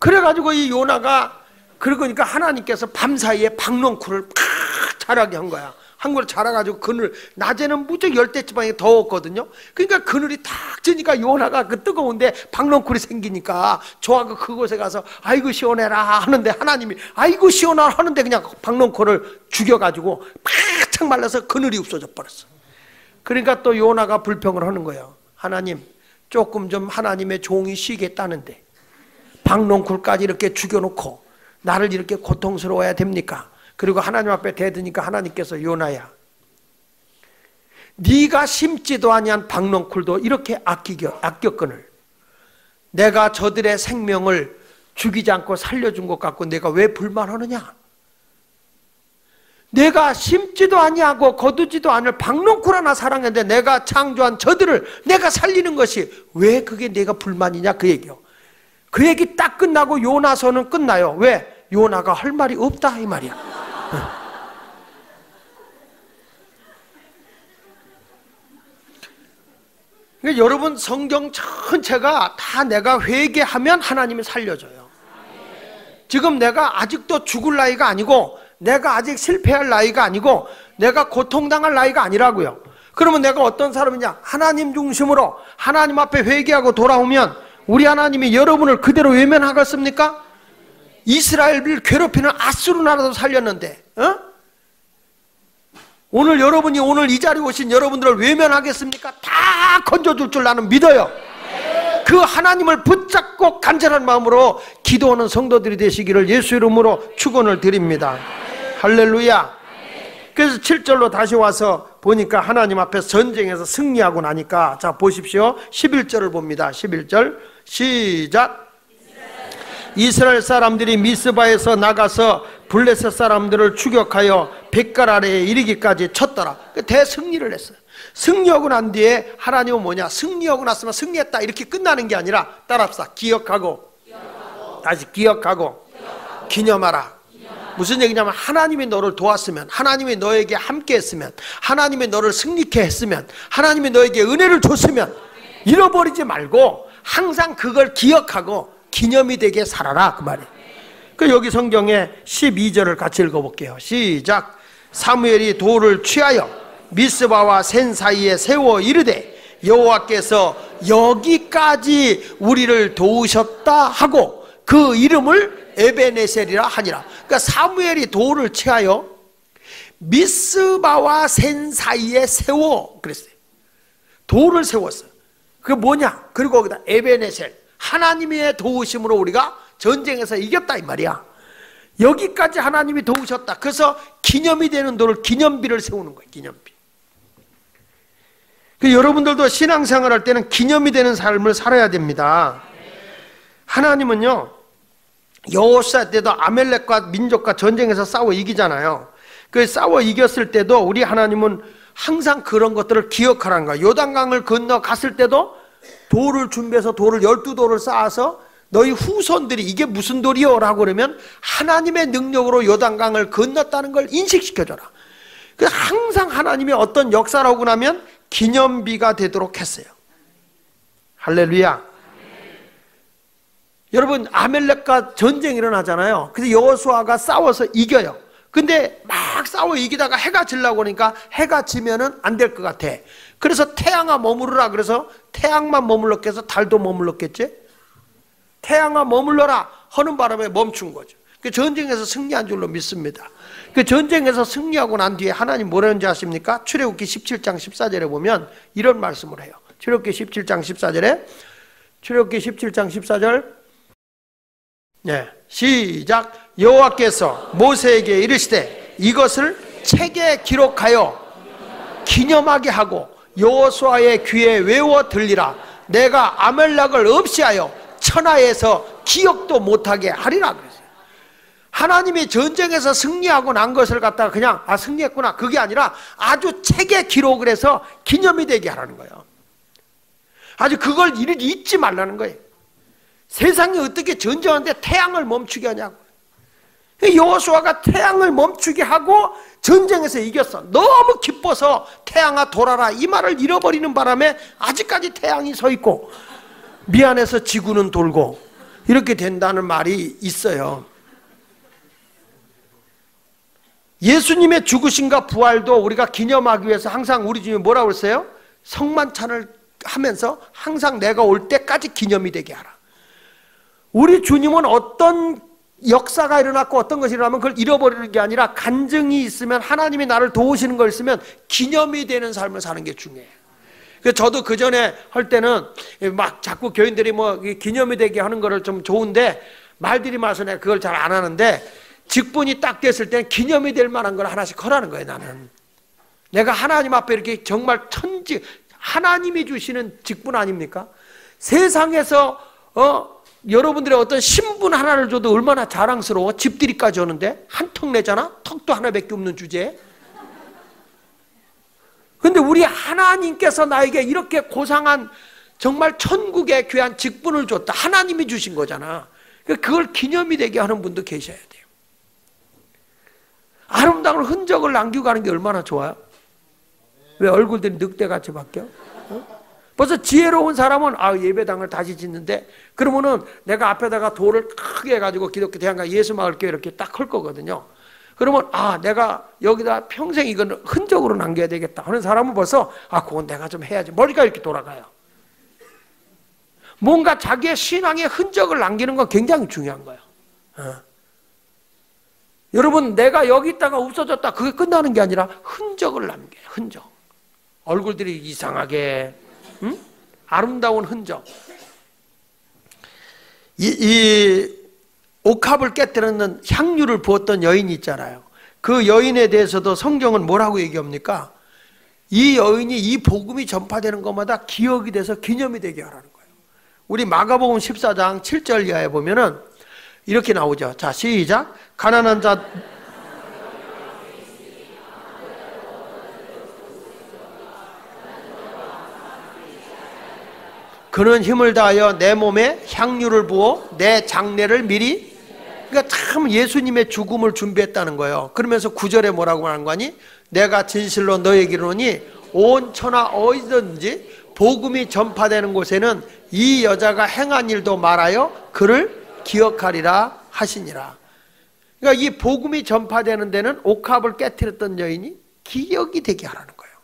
그래가지고 이 요나가 그러니까 하나님께서 밤사이에 박넝쿨을 팍 자라게 한 거야. 한 그릇 자라가지고 그늘, 낮에는 무척 열대지방이 더웠거든요. 그러니까 그늘이 탁 찌니까 요나가 그 뜨거운데 박넝쿨이 생기니까 좋아하고 그곳에 가서 아이고 시원해라 하는데 하나님이 아이고 시원하라 하는데 그냥 박넝쿨을 죽여가지고 바짝 말라서 그늘이 없어져 버렸어. 그러니까 또 요나가 불평을 하는 거예요. 하나님, 조금 좀 하나님의 종이 쉬겠다는데 박넝쿨까지 이렇게 죽여놓고 나를 이렇게 고통스러워야 됩니까? 그리고 하나님 앞에 대드니까 하나님께서 요나야, 네가 심지도 아니한 박넝쿨도 이렇게 아꼈거늘 내가 저들의 생명을 죽이지 않고 살려준 것 같고 내가 왜 불만하느냐? 내가 심지도 아니하고 거두지도 않을 박넝쿨 하나 사랑했는데 내가 창조한 저들을 내가 살리는 것이 왜 그게 내가 불만이냐, 그 얘기요. 그 얘기 딱 끝나고 요나서는 끝나요. 왜? 요나가 할 말이 없다 이 말이야. 그러니까 여러분, 성경 전체가 다 내가 회개하면 하나님이 살려줘요. 지금 내가 아직도 죽을 나이가 아니고 내가 아직 실패할 나이가 아니고 내가 고통당할 나이가 아니라고요. 그러면 내가 어떤 사람이냐? 하나님 중심으로 하나님 앞에 회개하고 돌아오면 우리 하나님이 여러분을 그대로 외면하겠습니까? 이스라엘을 괴롭히는 아수르 나라도 살렸는데 오늘 여러분이 오늘 이 자리에 오신 여러분들을 외면하겠습니까? 다 건져줄 줄 나는 믿어요. 그 하나님을 붙잡고 간절한 마음으로 기도하는 성도들이 되시기를 예수 이름으로 축원을 드립니다. 할렐루야. 그래서 7절로 다시 와서 보니까 하나님 앞에서 전쟁에서 승리하고 나니까, 자 보십시오. 11절을 봅니다. 11절 시작. 이스라엘 사람들이 미스바에서 나가서 블레셋 사람들을 추격하여 벳갈 아래에 이르기까지 쳤더라. 대승리를 했어요. 승리하고 난 뒤에 하나님은 뭐냐? 승리하고 났으면 승리했다 이렇게 끝나는 게 아니라 따라합시다. 기억하고 다시 기억하고 기념하라. 무슨 얘기냐면 하나님이 너를 도왔으면, 하나님이 너에게 함께 했으면, 하나님이 너를 승리케 했으면, 하나님이 너에게 은혜를 줬으면 잃어버리지 말고 항상 그걸 기억하고 기념이 되게 살아라, 그 말이에요. 그 여기 성경에 12절을 같이 읽어볼게요. 시작. 사무엘이 돌을 취하여 미스바와 센 사이에 세워 이르되 여호와께서 여기까지 우리를 도우셨다 하고 그 이름을 에베네셀이라 하니라. 그러니까 사무엘이 돌을 취하여 미스바와 센 사이에 세워 그랬어요. 돌을 세웠어요. 그게 뭐냐? 그리고 거기다 에베네셀, 하나님의 도우심으로 우리가 전쟁에서 이겼다 이 말이야. 여기까지 하나님이 도우셨다. 그래서 기념이 되는 돌을, 기념비를 세우는 거예요. 기념비. 여러분들도 신앙생활 할 때는 기념이 되는 삶을 살아야 됩니다. 하나님은요, 여호수아 때도 아멜렉과 민족과 전쟁에서 싸워 이기잖아요. 그 싸워 이겼을 때도 우리 하나님은 항상 그런 것들을 기억하라는 거야. 요단강을 건너 갔을 때도 돌을 준비해서 돌을 12돌을 쌓아서 너희 후손들이 이게 무슨 돌이요? 라고 그러면 하나님의 능력으로 요단강을 건넜다는 걸 인식시켜줘라. 그래서 항상 하나님이 어떤 역사를 하고 나면 기념비가 되도록 했어요. 할렐루야. 여러분, 아멜렉과 전쟁이 일어나잖아요. 그래서 여호수아가 싸워서 이겨요. 근데 막 싸워 이기다가 해가 지려고 하니까 해가 지면은 안 될 것 같아. 그래서 태양아 머무르라 그래서 태양만 머물렀겠어? 해서 달도 머물렀겠지? 태양아 머물러라 하는 바람에 멈춘 거죠. 그 전쟁에서 승리한 줄로 믿습니다. 그 전쟁에서 승리하고 난 뒤에 하나님 뭐라는지 아십니까? 출애굽기 17장 14절에 보면 이런 말씀을 해요. 출애굽기 17장 14절에 출애굽기 17장 14절 시작. 여호와께서 모세에게 이르시되 이것을 책에 기록하여 기념하게 하고 여호수아의 귀에 외워 들리라. 내가 아멜렉을 없이하여 천하에서 기억도 못하게 하리라 그랬어요. 하나님이 전쟁에서 승리하고 난 것을 갖다가 그냥 승리했구나 그게 아니라 아주 책에 기록을 해서 기념이 되게 하라는 거예요. 아주 그걸 잊지 말라는 거예요. 세상에 어떻게 전쟁하는데 태양을 멈추게 하냐고. 여호수아가 태양을 멈추게 하고 전쟁에서 이겼어. 너무 기뻐서 태양아 돌아라 이 말을 잃어버리는 바람에 아직까지 태양이 서 있고 미안해서 지구는 돌고 이렇게 된다는 말이 있어요. 예수님의 죽으심과 부활도 우리가 기념하기 위해서 항상 우리 주님이 뭐라고 그랬어요? 성만찬을 하면서 항상 내가 올 때까지 기념이 되게 하라. 우리 주님은 어떤 역사가 일어났고 어떤 것이 일어나면 그걸 잃어버리는 게 아니라 간증이 있으면, 하나님이 나를 도우시는 거 있으면 기념이 되는 삶을 사는 게 중요해요. 그래서 저도 그 전에 할 때는 막 자꾸 교인들이 뭐 기념이 되게 하는 거를 좀 좋은데 말들이 많아서 내가 그걸 잘 안 하는데, 직분이 딱 됐을 때는 기념이 될 만한 걸 하나씩 하라는 거예요. 나는 내가 하나님 앞에 이렇게 정말 하나님이 주시는 직분 아닙니까? 세상에서 여러분들의 어떤 신분 하나를 줘도 얼마나 자랑스러워. 집들이까지 오는데 한 턱 내잖아. 턱도 하나밖에 없는 주제에. 근데 우리 하나님께서 나에게 이렇게 고상한 정말 천국의 귀한 직분을 줬다. 하나님이 주신 거잖아. 그걸 기념이 되게 하는 분도 계셔야 돼요. 아름다운 흔적을 남기고 가는 게 얼마나 좋아요. 왜 얼굴들이 늑대같이 바뀌어? 벌써 지혜로운 사람은 예배당을 다시 짓는데, 그러면은 내가 앞에다가 돌을 크게 해가지고 기독교 대한가 예수마을교회 이렇게 딱 할 거거든요. 그러면 내가 여기다 평생 이건 흔적으로 남겨야 되겠다 하는 사람은 벌써 그건 내가 좀 해야지. 머리가 이렇게 돌아가요. 뭔가 자기의 신앙의 흔적을 남기는 건 굉장히 중요한 거예요. 여러분, 내가 여기 있다가 없어졌다 그게 끝나는 게 아니라 흔적을 남겨요. 흔적. 얼굴들이 이상하게 아름다운 흔적. 이 옥합을 깨뜨리는 향유를 부었던 여인이 있잖아요. 그 여인에 대해서도 성경은 뭐라고 얘기합니까? 이 여인이 이 복음이 전파되는 것마다 기억이 돼서 기념이 되게 하라는 거예요. 우리 마가복음 14장 7절 이하에 보면은 이렇게 나오죠. 자, 시작. 가난한 자 그는 힘을 다하여 내 몸에 향유를 부어 내 장례를 미리. 그러니까 참 예수님의 죽음을 준비했다는 거예요. 그러면서 9절에 뭐라고 말한 거니? 내가 진실로 너에게 이르노니 온 천하 어디든지 복음이 전파되는 곳에는 이 여자가 행한 일도 말하여 그를 기억하리라 하시니라. 그러니까 이 복음이 전파되는 데는 옥합을 깨뜨렸던 여인이 기억이 되게 하라는 거예요.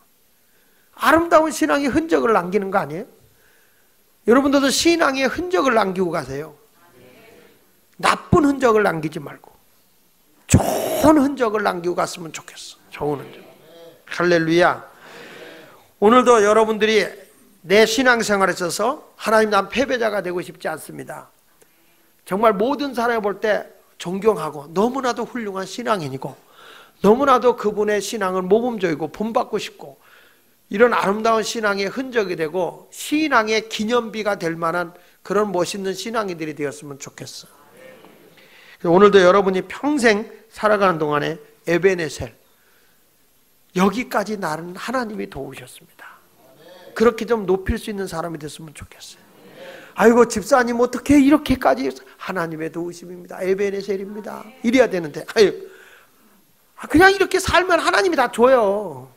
아름다운 신앙의 흔적을 남기는 거 아니에요? 여러분들도 신앙의 흔적을 남기고 가세요. 나쁜 흔적을 남기지 말고 좋은 흔적을 남기고 갔으면 좋겠어. 좋은 흔적. 할렐루야. 오늘도 여러분들이 내 신앙생활에 있어서 하나님, 난 패배자가 되고 싶지 않습니다. 정말 모든 사람이 볼 때 존경하고 너무나도 훌륭한 신앙인이고 너무나도 그분의 신앙을 모범적이고 본받고 싶고 이런 아름다운 신앙의 흔적이 되고 신앙의 기념비가 될 만한 그런 멋있는 신앙인들이 되었으면 좋겠어. 오늘도 여러분이 평생 살아가는 동안에 에베네셀, 여기까지 나는 하나님이 도우셨습니다. 그렇게 좀 높일 수 있는 사람이 됐으면 좋겠어요. 아이고 집사님 어떻게 이렇게까지, 하나님의 도우심입니다. 에베네셀입니다. 이래야 되는데 그냥 이렇게 살면 하나님이 다 줘요.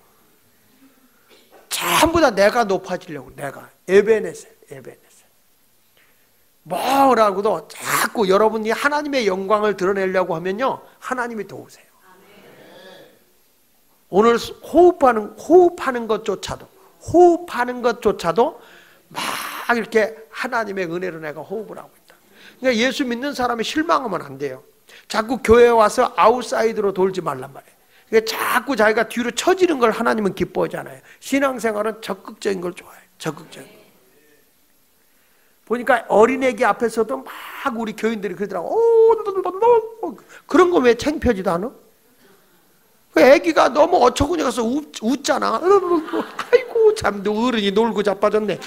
전부 다 내가 높아지려고. 내가 에베네셀. 뭐라고도 자꾸 여러분이 하나님의 영광을 드러내려고 하면요, 하나님이 도우세요. 오늘 호흡하는 것조차도 막 이렇게 하나님의 은혜로 내가 호흡을 하고 있다. 그러니까 예수 믿는 사람이 실망하면 안 돼요. 자꾸 교회에 와서 아웃사이드로 돌지 말란 말이에요. 자꾸 자기가 뒤로 처지는 걸 하나님은 기뻐하잖아요. 신앙생활은 적극적인 걸 좋아해요. 적극적인 거. 보니까 어린애기 앞에서도 막 우리 교인들이 그러더라고. 그런 거 왜 창피하지도 않아? 애기가 너무 어처구니 가서 웃잖아. 아이고 참 어른이 놀고 자빠졌네.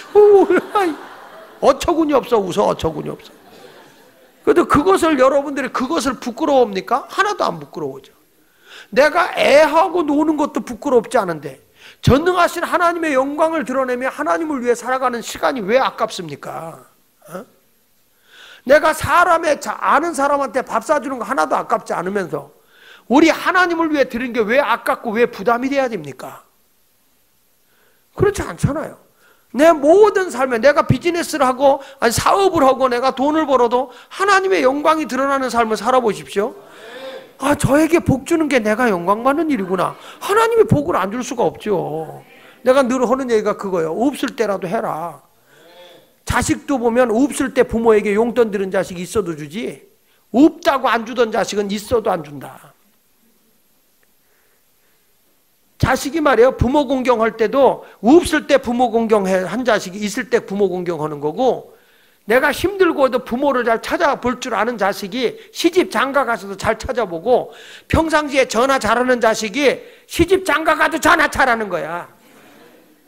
어처구니 없어. 웃어. 어처구니 없어. 그래도 여러분들이 그것을 부끄러워합니까? 하나도 안 부끄러워져. 내가 애하고 노는 것도 부끄럽지 않은데 전능하신 하나님의 영광을 드러내며 하나님을 위해 살아가는 시간이 왜 아깝습니까? 내가 아는 사람한테 밥 사주는 거 하나도 아깝지 않으면서 우리 하나님을 위해 드리는 게 왜 아깝고 왜 부담이 돼야 됩니까? 그렇지 않잖아요. 내 모든 삶에 내가 비즈니스를 하고 아니 사업을 하고 내가 돈을 벌어도 하나님의 영광이 드러나는 삶을 살아보십시오. 아, 저에게 복 주는 게 내가 영광 받는 일이구나. 하나님이 복을 안 줄 수가 없죠. 내가 늘 하는 얘기가 그거예요. 없을 때라도 해라. 자식도 보면 없을 때 부모에게 용돈 드는 자식이 있어도 주지, 없다고 안 주던 자식은 있어도 안 준다. 자식이 말이에요, 부모 공경할 때도 없을 때 부모 공경한 자식이 있을 때 부모 공경하는 거고, 내가 힘들고도 부모를 잘 찾아볼 줄 아는 자식이 시집 장가 가서도 잘 찾아보고, 평상시에 전화 잘하는 자식이 시집 장가 가도 전화 잘하는 거야.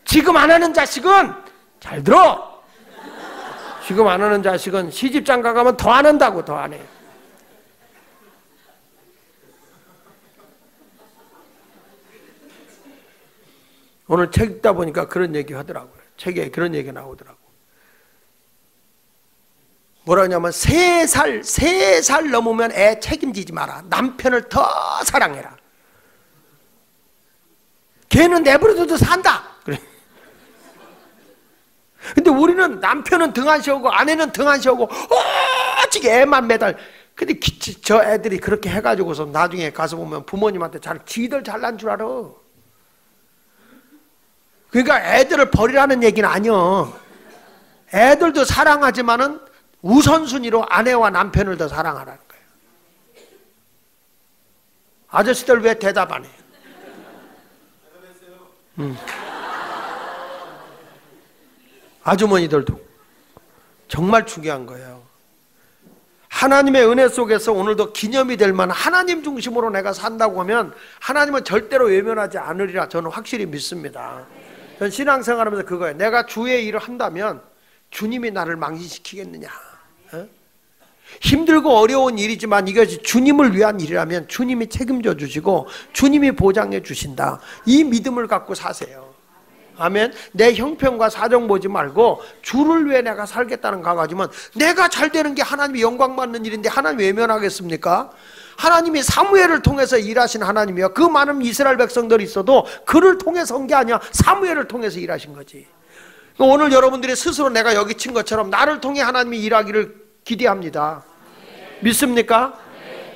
지금 안 하는 자식은, 잘 들어, 지금 안 하는 자식은 시집 장가 가면 더 안 한다고. 더 안 해. 오늘 책 읽다 보니까 그런 얘기 하더라고요. 책에 그런 얘기 나오더라고요. 뭐라 하냐면 3살 넘으면 애 책임지지 마라. 남편을 더 사랑해라. 걔는 내버려둬도 산다. 그래. 근데 우리는 남편은 등 안 세우고 아내는 등 안 세우고 오직 애만 매달. 근데 저 애들이 그렇게 해가지고서 나중에 가서 보면 부모님한테 지들 잘난 줄 알아. 그러니까 애들을 버리라는 얘기는 아니야. 애들도 사랑하지만은 우선순위로 아내와 남편을 더 사랑하라는 거예요. 아저씨들 왜 대답 안 해? 아주머니들도 정말 중요한 거예요. 하나님의 은혜 속에서 오늘도 기념이 될 만한 하나님 중심으로 내가 산다고 하면 하나님은 절대로 외면하지 않으리라 저는 확실히 믿습니다. 전 신앙생활하면서 그거예요. 내가 주의 일을 한다면 주님이 나를 망신시키겠느냐. 힘들고 어려운 일이지만 이것이 주님을 위한 일이라면 주님이 책임져 주시고 주님이 보장해 주신다. 이 믿음을 갖고 사세요. 아멘. 내 형편과 사정 보지 말고 주를 위해 내가 살겠다는 가 가지면 내가 잘 되는 게 하나님이 영광 받는 일인데 하나님 외면하겠습니까? 하나님이 사무엘을 통해서 일하신 하나님이요. 그 많은 이스라엘 백성들이 있어도 그를 통해서 한 게 아니야. 사무엘을 통해서 일하신 거지. 오늘 여러분들이 스스로 내가 여기 친 것처럼 나를 통해 하나님이 일하기를 기대합니다. 믿습니까?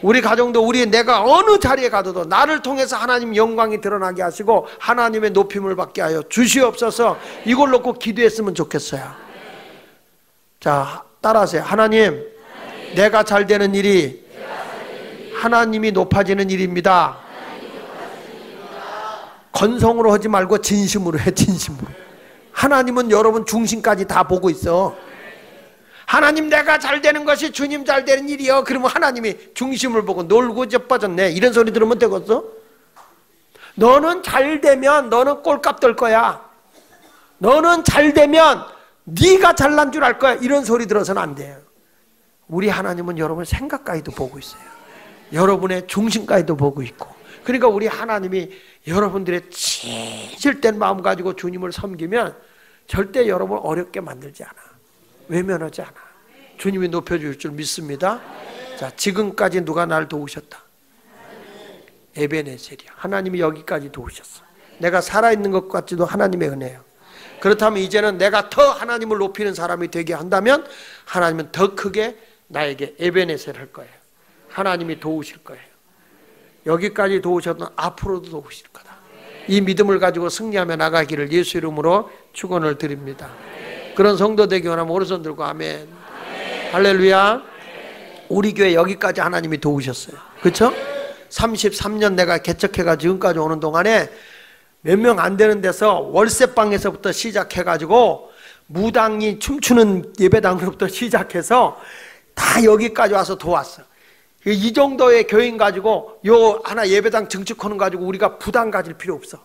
우리 가정도 내가 어느 자리에 가도 나를 통해서 하나님 영광이 드러나게 하시고 하나님의 높임을 받게 하여 주시옵소서. 이걸 놓고 기도했으면 좋겠어요. 자, 따라하세요. 하나님, 내가 잘 되는 일이 하나님이 높아지는 일입니다. 건성으로 하지 말고 진심으로 해. 진심으로. 하나님은 여러분 중심까지 다 보고 있어. 하나님, 내가 잘 되는 것이 주님 잘 되는 일이요. 그러면 하나님이 중심을 보고 놀고 자빠졌네 이런 소리 들으면 되겠어? 너는 잘 되면 너는 꼴값 들 거야. 너는 잘 되면 네가 잘난 줄 알 거야. 이런 소리 들어서는 안 돼요. 우리 하나님은 여러분 생각까지도 보고 있어요. 여러분의 중심까지도 보고 있고. 그러니까 우리 하나님이 여러분들의 진실된 마음 가지고 주님을 섬기면 절대 여러분을 어렵게 만들지 않아. 외면하지 않아. 주님이 높여줄 줄 믿습니다. 자, 지금까지 누가 날 도우셨다? 에베네셀이야. 하나님이 여기까지 도우셨어. 내가 살아있는 것 같지도 하나님의 은혜예요. 그렇다면 이제는 내가 더 하나님을 높이는 사람이 되게 한다면 하나님은 더 크게 나에게 에베네셀 할 거예요. 하나님이 도우실 거예요. 여기까지 도우셨던 앞으로도 도우실 거다. 이 믿음을 가지고 승리하며 나가기를 예수 이름으로 축원을 드립니다. 그런 성도 되기 원하면 오른손 들고 아멘. 할렐루야. 우리 교회 여기까지 하나님이 도우셨어요. 그렇죠? 33년 내가 개척해가 지금까지 오는 동안에 몇 명 안 되는 데서 월세방에서부터 시작해가지고 무당이 춤추는 예배당으로부터 시작해서 다 여기까지 와서 도왔어. 이 정도의 교인 가지고 요 하나 예배당 증축하는 가지고 우리가 부담 가질 필요 없어.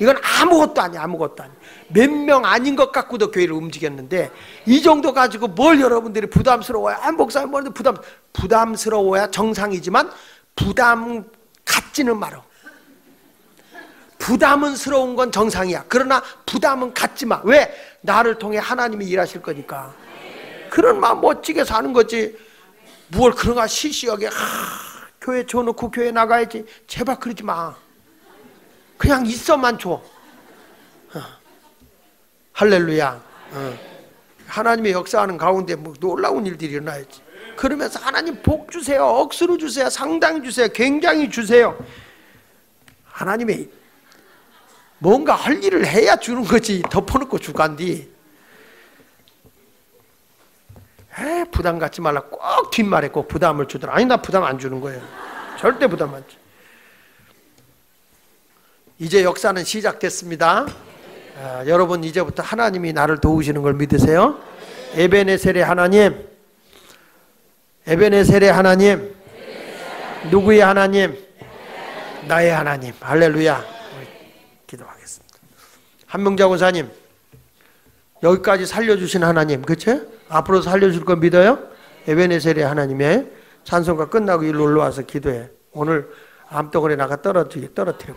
이건 아무것도 아니야. 아무것도 아니야. 몇 명 아닌 것 갖고도 교회를 움직였는데 이 정도 가지고 뭘 여러분들이 부담스러워야 목사님 뭐는데 부담스러워야 정상이지만 부담 갖지는 말어. 부담은 스러운 건 정상이야. 그러나 부담은 갖지 마. 왜? 나를 통해 하나님이 일하실 거니까. 그런 마음 멋지게 사는 거지. 뭘 그런가 시시하게 교회 줘놓고 교회 나가야지. 제발 그러지 마. 그냥 있어만 줘. 할렐루야. 하나님의 역사하는 가운데 뭐 놀라운 일들이 일어나야지. 그러면서 하나님 복 주세요, 억수로 주세요, 상당히 주세요, 굉장히 주세요. 하나님의 뭔가 할 일을 해야 주는 거지 덮어놓고 주간디. 부담 갖지 말라. 꼭 뒷말에 꼭 부담을 주더라. 아니 나 부담 안 주는 거예요. 절대 부담 안 줘. 이제 역사는 시작됐습니다. 여러분 이제부터 하나님이 나를 도우시는 걸 믿으세요. 에베네셀의 하나님, 에베네셀의 하나님, 누구의 하나님? 나의 하나님. 할렐루야. 기도하겠습니다. 한명자 권사님, 여기까지 살려주신 하나님, 그치? 앞으로 살려줄 거 믿어요? 에베네셀의 하나님의 찬송가 끝나고 일로 올라와서 기도해. 오늘 암덩어리 나가 떨어뜨리고.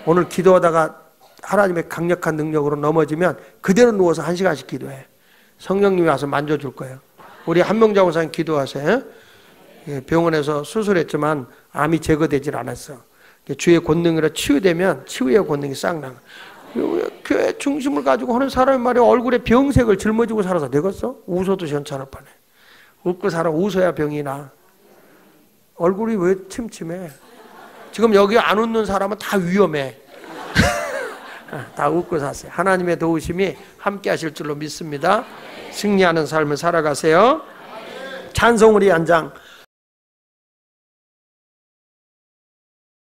오늘 기도하다가 하나님의 강력한 능력으로 넘어지면 그대로 누워서 1시간씩 기도해. 성령님이 와서 만져줄 거예요. 우리 한명자 권사님 기도하세요. 병원에서 수술했지만 암이 제거되질 않았어. 주의 권능으로 치유되면 치유의 권능이 싹 나가. 교회 중심을 가지고 하는 사람이 말이야 얼굴에 병색을 짊어지고 살아서 되겠어? 웃어도 현찮을 판에. 웃고 살아. 웃어야 병이 나. 얼굴이 왜 침침해? 지금 여기 안 웃는 사람은 다 위험해. 다 웃고 사세요. 하나님의 도우심이 함께 하실 줄로 믿습니다. 승리하는 삶을 살아가세요. 찬송 우리 한 장